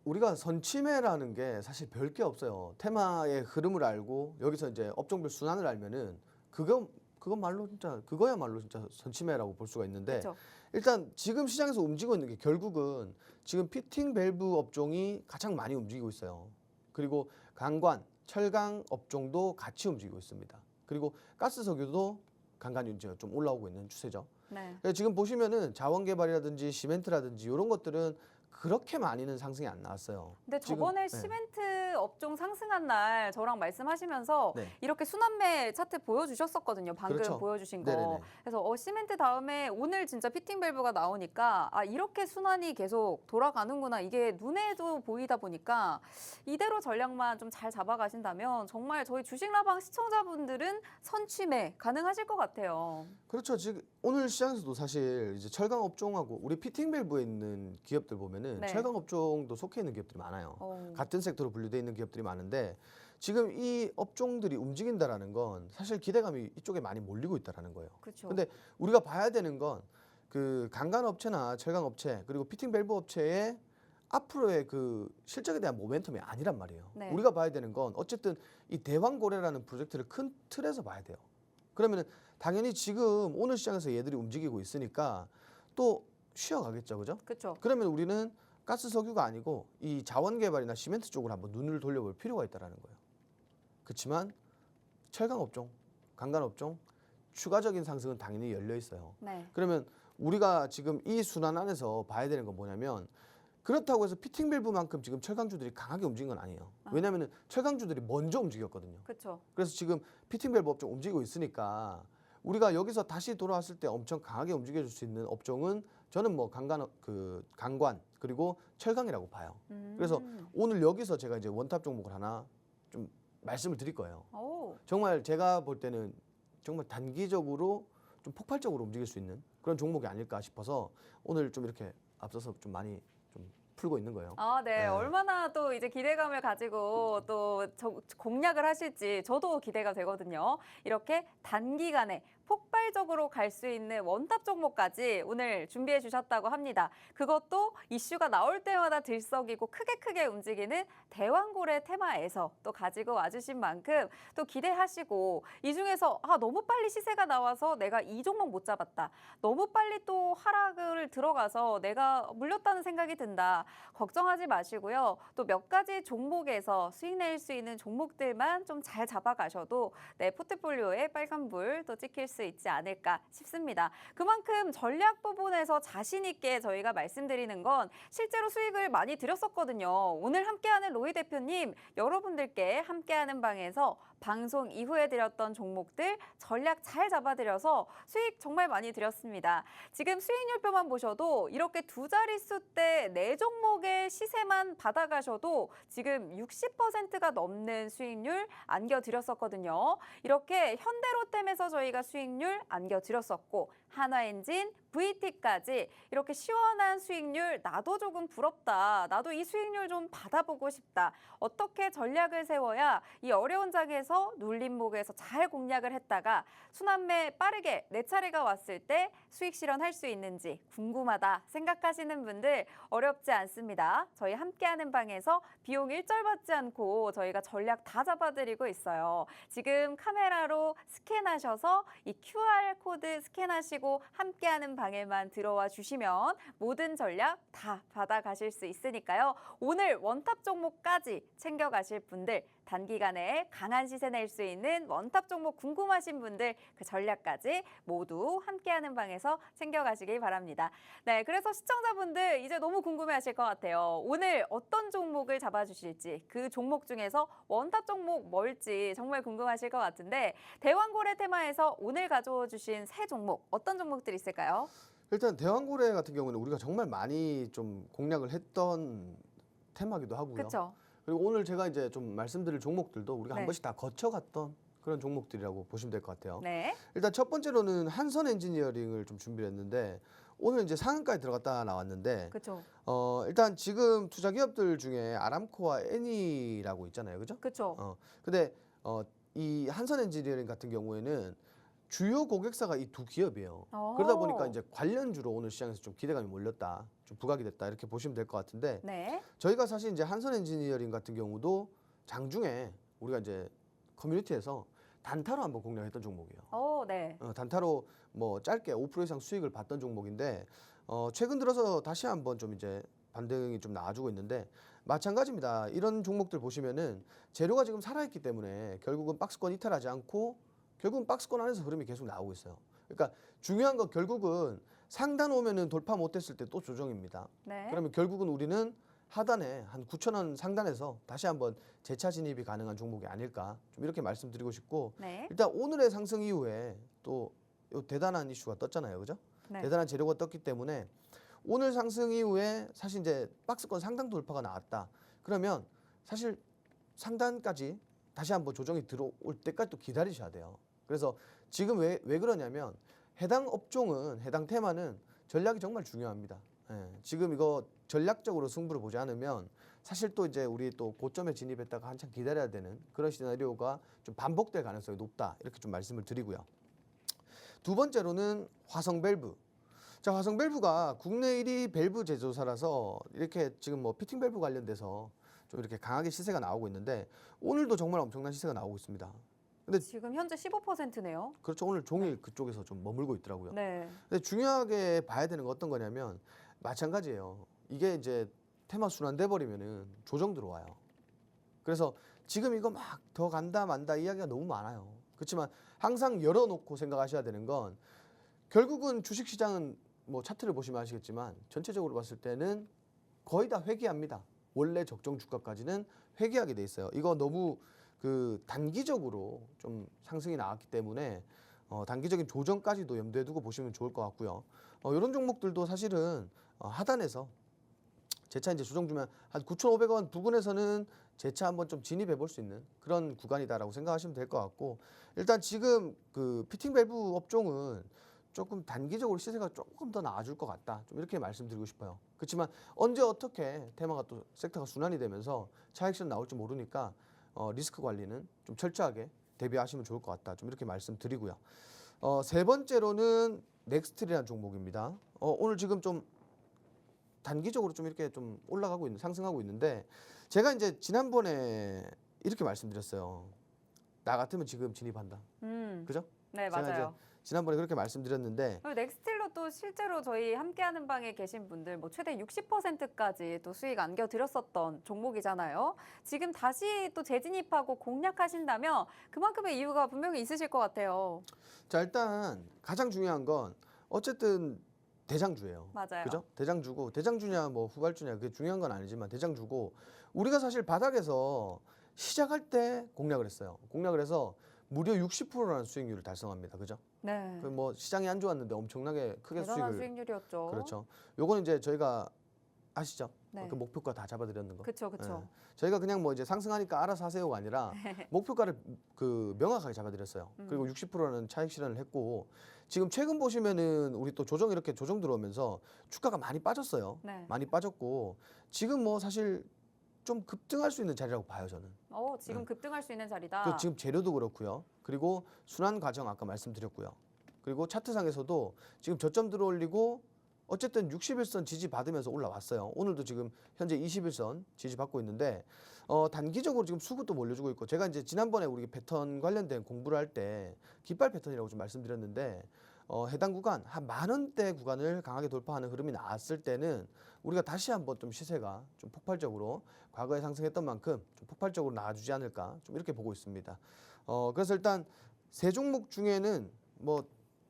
우리가 선침해라는 게 사실 별 게 없어요. 테마의 흐름을 알고 여기서 이제 업종별 순환을 알면은 그거야말로 진짜 선침해라고 볼 수가 있는데, 그렇죠. 일단 지금 시장에서 움직이고 있는 게 결국은 지금 피팅 밸브 업종이 가장 많이 움직이고 있어요. 그리고 강관, 철강 업종도 같이 움직이고 있습니다. 그리고 가스 석유도 간간히 이제 좀 올라오고 있는 추세죠. 네. 지금 보시면은 자원 개발이라든지 시멘트라든지 이런 것들은 그렇게 많이는 상승이 안 나왔어요. 근데 지금, 저번에 네. 시멘트 업종 상승한 날 저랑 말씀하시면서 네. 이렇게 순환매 차트 보여주셨었거든요. 방금 그렇죠. 보여주신 거. 네네네. 그래서 시멘트 다음에 오늘 진짜 피팅 밸브가 나오니까 이렇게 순환이 계속 돌아가는구나. 이게 눈에도 보이다 보니까 이대로 전략만 좀 잘 잡아가신다면 정말 저희 주식라방 시청자분들은 선취매 가능하실 것 같아요. 그렇죠. 지금 오늘 시장에서도 사실 이제 철강 업종하고 우리 피팅 밸브에 있는 기업들 보면은 네. 철강 업종도 속해 있는 기업들이 많아요. 같은 섹터로 분류돼 있는 기업들이 많은데 지금 이 업종들이 움직인다라는 건 사실 기대감이 이쪽에 많이 몰리고 있다라는 거예요. 그렇죠. 근데 우리가 봐야 되는 건 그 강간 업체나 철강 업체 그리고 피팅 밸브 업체의 앞으로의 그 실적에 대한 모멘텀이 아니란 말이에요. 네. 우리가 봐야 되는 건 어쨌든 이 대왕고래라는 프로젝트를 큰 틀에서 봐야 돼요. 그러면은 당연히 지금 오늘 시장에서 얘들이 움직이고 있으니까 또 쉬어가겠죠, 그죠? 그렇죠. 그러면 우리는 가스 석유가 아니고 이 자원 개발이나 시멘트 쪽으로 한번 눈을 돌려볼 필요가 있다라는 거예요. 그렇지만 철강 업종, 강간 업종 추가적인 상승은 당연히 열려 있어요. 네. 그러면 우리가 지금 이 순환 안에서 봐야 되는 건 뭐냐면 그렇다고 해서 피팅 밸브만큼 지금 철강주들이 강하게 움직인 건 아니에요. 왜냐하면 철강주들이 먼저 움직였거든요. 그렇죠. 그래서 지금 피팅 밸브 업종 움직이고 있으니까 우리가 여기서 다시 돌아왔을 때 엄청 강하게 움직여줄 수 있는 업종은 저는 뭐 강관 그리고 철강이라고 봐요. 그래서 오늘 여기서 제가 이제 원탑 종목을 하나 좀 말씀을 드릴 거예요. 오. 정말 제가 볼 때는 정말 단기적으로 좀 폭발적으로 움직일 수 있는 그런 종목이 아닐까 싶어서 오늘 좀 이렇게 앞서서 좀 많이 좀 풀고 있는 거예요. 아, 네. 네. 얼마나 또 이제 기대감을 가지고 또 공략을 하실지 저도 기대가 되거든요. 이렇게 단기간에 폭발적으로 갈 수 있는 원탑 종목까지 오늘 준비해 주셨다고 합니다. 그것도 이슈가 나올 때마다 들썩이고 크게 움직이는 대왕고래 테마에서 또 가지고 와주신 만큼 또 기대하시고 이 중에서 너무 빨리 시세가 나와서 내가 이 종목 못 잡았다. 너무 빨리 또 하락을 들어가서 내가 물렸다는 생각이 든다. 걱정하지 마시고요. 또 몇 가지 종목에서 수익 낼 수 있는 종목들만 좀 잘 잡아가셔도 내 포트폴리오에 빨간불 또 찍힐 수 있지 않을까 싶습니다. 그만큼 전략 부분에서 자신 있게 저희가 말씀드리는 건 실제로 수익을 많이 드렸었거든요. 오늘 함께하는 로이 대표님, 여러분들께 함께하는 방에서 방송 이후에 드렸던 종목들 전략 잘 잡아드려서 수익 정말 많이 드렸습니다. 지금 수익률표만 보셔도 이렇게 두 자릿수 때 네 종목의 시세만 받아가셔도 지금 60%가 넘는 수익률 안겨드렸었거든요. 이렇게 현대로템에서 저희가 수익률 안겨드렸었고 한화엔진, VT까지 이렇게 시원한 수익률 나도 조금 부럽다. 나도 이 수익률 좀 받아보고 싶다. 어떻게 전략을 세워야 이 어려운 장에서 눌림목에서 잘 공략을 했다가 순환매 빠르게 내 차례가 왔을 때 수익 실현할 수 있는지 궁금하다 생각하시는 분들 어렵지 않습니다. 저희 함께하는 방에서 비용 일절 받지 않고 저희가 전략 다 잡아드리고 있어요. 지금 카메라로 스캔하셔서 이 QR코드 스캔하시고 함께하는 방에만 들어와 주시면 모든 전략 다 받아가실 수 있으니까요. 오늘 원탑 종목까지 챙겨가실 분들 단기간에 강한 시세 낼 수 있는 원탑 종목 궁금하신 분들 그 전략까지 모두 함께하는 방에서 챙겨가시길 바랍니다. 네, 그래서 시청자분들 이제 너무 궁금해하실 것 같아요. 오늘 어떤 종목을 잡아주실지 그 종목 중에서 원탑 종목 뭘지 정말 궁금하실 것 같은데 대왕고래 테마에서 오늘 가져와 주신 세 종목 어떤 종목들이 있을까요? 일단 대왕고래 같은 경우는 우리가 정말 많이 좀 공략을 했던 테마기도 하고요. 그렇죠. 그리고 오늘 제가 이제 좀 말씀드릴 종목들도 우리가 네. 한 번씩 다 거쳐갔던 그런 종목들이라고 보시면 될 것 같아요. 네. 일단 첫 번째로는 한선 엔지니어링을 좀 준비를 했는데 오늘 이제 상한가에 들어갔다 나왔는데 그렇죠. 일단 지금 투자 기업들 중에 아람코와 애니라고 있잖아요. 그죠? 그렇죠. 근데 이 한선 엔지니어링 같은 경우에는 주요 고객사가 이 두 기업이에요. 그러다 보니까 이제 관련주로 오늘 시장에서 좀 기대감이 몰렸다. 좀 부각이 됐다. 이렇게 보시면 될 것 같은데 네. 저희가 사실 이제 한선 엔지니어링 같은 경우도 장중에 우리가 이제 커뮤니티에서 단타로 한번 공략했던 종목이에요. 네. 단타로 뭐 짧게 5% 이상 수익을 봤던 종목인데 최근 들어서 다시 한번 좀 이제 반등이 좀 나와주고 있는데 마찬가지입니다. 이런 종목들 보시면은 재료가 지금 살아있기 때문에 결국은 박스권 이탈하지 않고 결국은 박스권 안에서 흐름이 계속 나오고 있어요. 그러니까 중요한 건 결국은 상단 오면은 돌파 못했을 때 또 조정입니다. 네. 그러면 결국은 우리는 하단에 한 9,000원 상단에서 다시 한번 재차 진입이 가능한 종목이 아닐까 좀 이렇게 말씀드리고 싶고 네. 일단 오늘의 상승 이후에 또 요 대단한 이슈가 떴잖아요, 그죠? 네. 대단한 재료가 떴기 때문에 오늘 상승 이후에 사실 이제 박스권 상단 돌파가 나왔다. 그러면 사실 상단까지 다시 한번 조정이 들어올 때까지 또 기다리셔야 돼요. 그래서 지금 왜 그러냐면 해당 업종은 해당 테마는 전략이 정말 중요합니다. 지금 이거 전략적으로 승부를 보지 않으면 사실 또 이제 우리 또 고점에 진입했다가 한참 기다려야 되는 그런 시나리오가 좀 반복될 가능성이 높다. 이렇게 좀 말씀을 드리고요. 두 번째로는 화성 밸브. 자, 화성 밸브가 국내 1위 밸브 제조사라서 이렇게 지금 뭐 피팅 밸브 관련돼서 좀 이렇게 강하게 시세가 나오고 있는데 오늘도 정말 엄청난 시세가 나오고 있습니다. 근데 지금 현재 15%네요. 그렇죠. 오늘 종일 그쪽에서 좀 머물고 있더라고요. 네. 근데 중요하게 봐야 되는 건 어떤 거냐면 마찬가지예요. 이게 이제 테마 순환돼 버리면은 조정 들어와요. 그래서 지금 이거 막 더 간다 만다 이야기가 너무 많아요. 그렇지만 항상 열어놓고 생각하셔야 되는 건 결국은 주식시장은 뭐 차트를 보시면 아시겠지만 전체적으로 봤을 때는 거의 다 회귀합니다. 원래 적정 주가까지는 회귀하게 돼 있어요. 이거 너무 그 단기적으로 좀 상승이 나왔기 때문에 단기적인 조정까지도 염두에 두고 보시면 좋을 것 같고요. 이런 종목들도 사실은 하단에서 재차 이제 조정 주면 한 9,500원 부근에서는 재차 한번 좀 진입해 볼 수 있는 그런 구간이다라고 생각하시면 될 것 같고, 일단 지금 그 피팅 밸브 업종은 조금 단기적으로 시세가 조금 더 나아질 것 같다, 좀 이렇게 말씀드리고 싶어요. 그렇지만 언제 어떻게 테마가 또 섹터가 순환이 되면서 차익실현 나올지 모르니까 리스크 관리는 좀 철저하게 대비하시면 좋을 것 같다, 좀 이렇게 말씀드리고요. 세 번째로는 넥스트리라는 종목입니다. 오늘 지금 좀 단기적으로 좀 이렇게 좀 올라가고 있는, 상승하고 있는데, 제가 이제 지난번에 이렇게 말씀드렸어요. 나 같으면 지금 진입한다. 그죠? 네, 제가 이제 맞아요. 지난번에 그렇게 말씀드렸는데, 그리고 넥스틸로 또 실제로 저희 함께하는 방에 계신 분들 뭐 최대 60%까지 또 수익 안겨드렸었던 종목이잖아요. 지금 다시 또 재진입하고 공략하신다면 그만큼의 이유가 분명히 있으실 것 같아요. 자, 일단 가장 중요한 건 어쨌든 대장주예요. 맞아요. 그죠? 대장주고, 대장주냐 뭐 후발주냐 그게 중요한 건 아니지만 대장주고, 우리가 사실 바닥에서 시작할 때 공략을 했어요. 공략을 해서 무려 60%라는 수익률을 달성합니다. 그죠? 네. 그 뭐 시장이 안 좋았는데 엄청나게 크게 대단한 수익을. 수익률이었죠. 그렇죠. 요거는 이제 저희가 아시죠? 네. 그 목표가 다 잡아드렸는 거. 그렇죠, 그렇죠. 저희가 그냥 뭐 이제 상승하니까 알아서 하세요가 아니라 목표가를 그 명확하게 잡아드렸어요. 그리고 60%는 차익 실현을 했고, 지금 최근 보시면은 우리 또 조정 이렇게 조정 들어오면서 주가가 많이 빠졌어요. 네. 많이 빠졌고, 지금 뭐 사실 좀 급등할 수 있는 자리라고 봐요, 저는. 지금 급등할 수 있는 자리다. 그 지금 재료도 그렇고요. 그리고 순환 과정 아까 말씀드렸고요. 그리고 차트상에서도 지금 저점 들어올리고 어쨌든 61선 지지 받으면서 올라왔어요. 오늘도 지금 현재 21선 지지 받고 있는데, 단기적으로 지금 수급도 몰려주고 있고, 제가 이제 지난번에 우리 패턴 관련된 공부를 할 때 깃발 패턴이라고 좀 말씀드렸는데, 해당 구간 한 10,000원대 구간을 강하게 돌파하는 흐름이 나왔을 때는 우리가 다시 한번 좀 시세가 좀 폭발적으로 과거에 상승했던 만큼 좀 폭발적으로 나와주지 않을까, 좀 이렇게 보고 있습니다. 그래서 일단 세 종목 중에는 뭐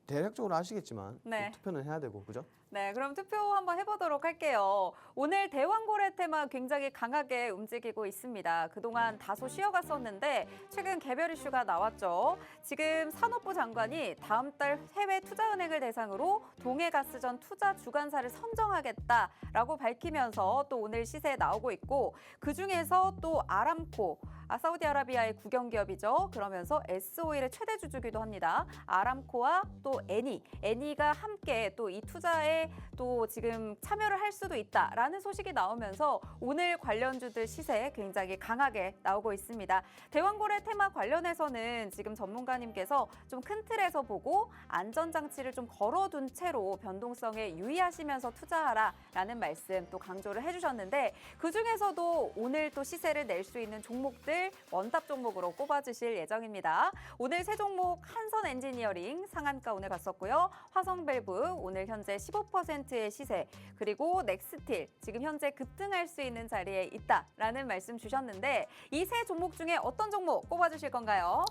대략적으로 아시겠지만 네. 투표는 해야 되고, 그죠? 네, 그럼 투표 한번 해보도록 할게요. 오늘 대왕고래 테마 굉장히 강하게 움직이고 있습니다. 그동안 다소 쉬어갔었는데 최근 개별 이슈가 나왔죠. 지금 산업부 장관이 다음 달 해외 투자은행을 대상으로 동해가스전 투자 주관사를 선정하겠다라고 밝히면서 또 오늘 시세에 나오고 있고, 그중에서 또 아람코, 사우디아라비아의 국영기업이죠. 그러면서 S오일의 최대 주주기도 합니다. 아람코와 또 애니가 함께 또 이 투자에 또 지금 참여를 할 수도 있다라는 소식이 나오면서 오늘 관련주들 시세 굉장히 강하게 나오고 있습니다. 대왕고래 테마 관련해서는 지금 전문가님께서 좀 큰 틀에서 보고 안전장치를 좀 걸어둔 채로 변동성에 유의하시면서 투자하라라는 말씀 또 강조를 해주셨는데, 그중에서도 오늘 또 시세를 낼 수 있는 종목들 원탑 종목으로 꼽아주실 예정입니다. 오늘 세 종목 한선 엔지니어링 상한가 오늘 갔었고요. 화성밸브 오늘 현재 15%의 시세, 그리고 넥스틸 지금 현재 급등할 수 있는 자리에 있다라는 말씀 주셨는데, 이 세 종목 중에 어떤 종목 꼽아주실 건가요?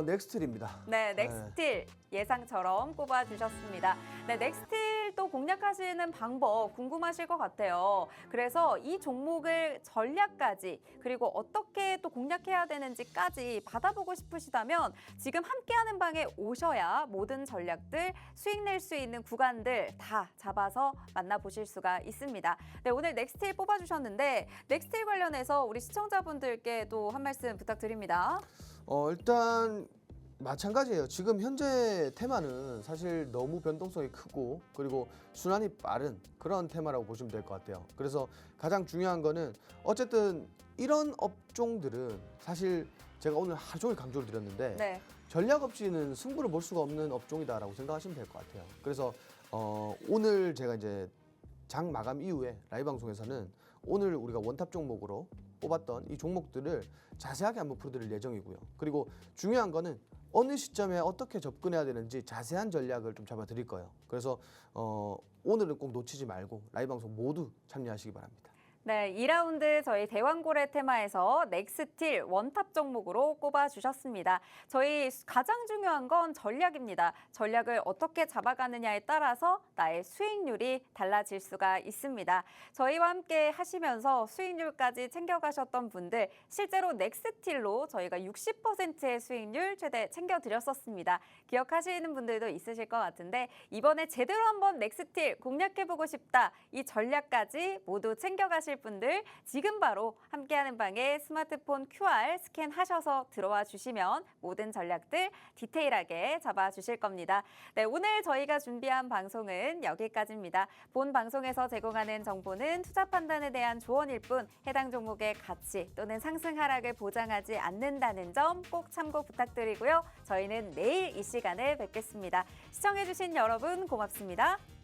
넥스트리입니다. 네, 넥스틸 예상처럼 꼽아주셨습니다. 네, 넥스틸 또 공략하시는 방법 궁금하실 것 같아요. 그래서 이 종목을 전략까지, 그리고 어떻게 또 공략해야 되는지까지 받아보고 싶으시다면 지금 함께하는 방에 오셔야 모든 전략들, 수익 낼 수 있는 구간들 다 잡아서 만나보실 수가 있습니다. 네, 오늘 넥스틸 뽑아주셨는데 넥스틸 관련해서 우리 시청자분들께 또 한 말씀 부탁드립니다. 일단 마찬가지예요. 지금 현재 테마는 사실 너무 변동성이 크고, 그리고 순환이 빠른 그런 테마라고 보시면 될 것 같아요. 그래서 가장 중요한 거는 어쨌든 이런 업종들은 사실 제가 오늘 하루 종일 강조를 드렸는데, 네. 전략 없이는 승부를 볼 수가 없는 업종이다라고 생각하시면 될 것 같아요. 그래서 오늘 제가 이제 장 마감 이후에 라이브 방송에서는 오늘 우리가 원탑 종목으로 뽑았던 이 종목들을 자세하게 한번 풀어드릴 예정이고요. 그리고 중요한 거는 어느 시점에 어떻게 접근해야 되는지 자세한 전략을 좀 잡아드릴 거예요. 그래서 오늘은 꼭 놓치지 말고 라이브 방송 모두 참여하시기 바랍니다. 네, 2라운드 저희 대왕고래 테마에서 넥스틸 원탑 종목으로 꼽아주셨습니다. 저희 가장 중요한 건 전략입니다. 전략을 어떻게 잡아가느냐에 따라서 나의 수익률이 달라질 수가 있습니다. 저희와 함께 하시면서 수익률까지 챙겨가셨던 분들, 실제로 넥스틸로 저희가 60%의 수익률 최대 챙겨드렸었습니다. 기억하시는 분들도 있으실 것 같은데 이번에 제대로 한번 넥스틸 공략해보고 싶다. 이 전략까지 모두 챙겨가실 분들 지금 바로 함께하는 방에 스마트폰 QR 스캔하셔서 들어와 주시면 모든 전략들 디테일하게 잡아주실 겁니다. 네, 오늘 저희가 준비한 방송은 여기까지입니다. 본 방송에서 제공하는 정보는 투자 판단에 대한 조언일 뿐 해당 종목의 가치 또는 상승 하락을 보장하지 않는다는 점 꼭 참고 부탁드리고요. 저희는 내일 이 시간에 뵙겠습니다. 시청해주신 여러분 고맙습니다.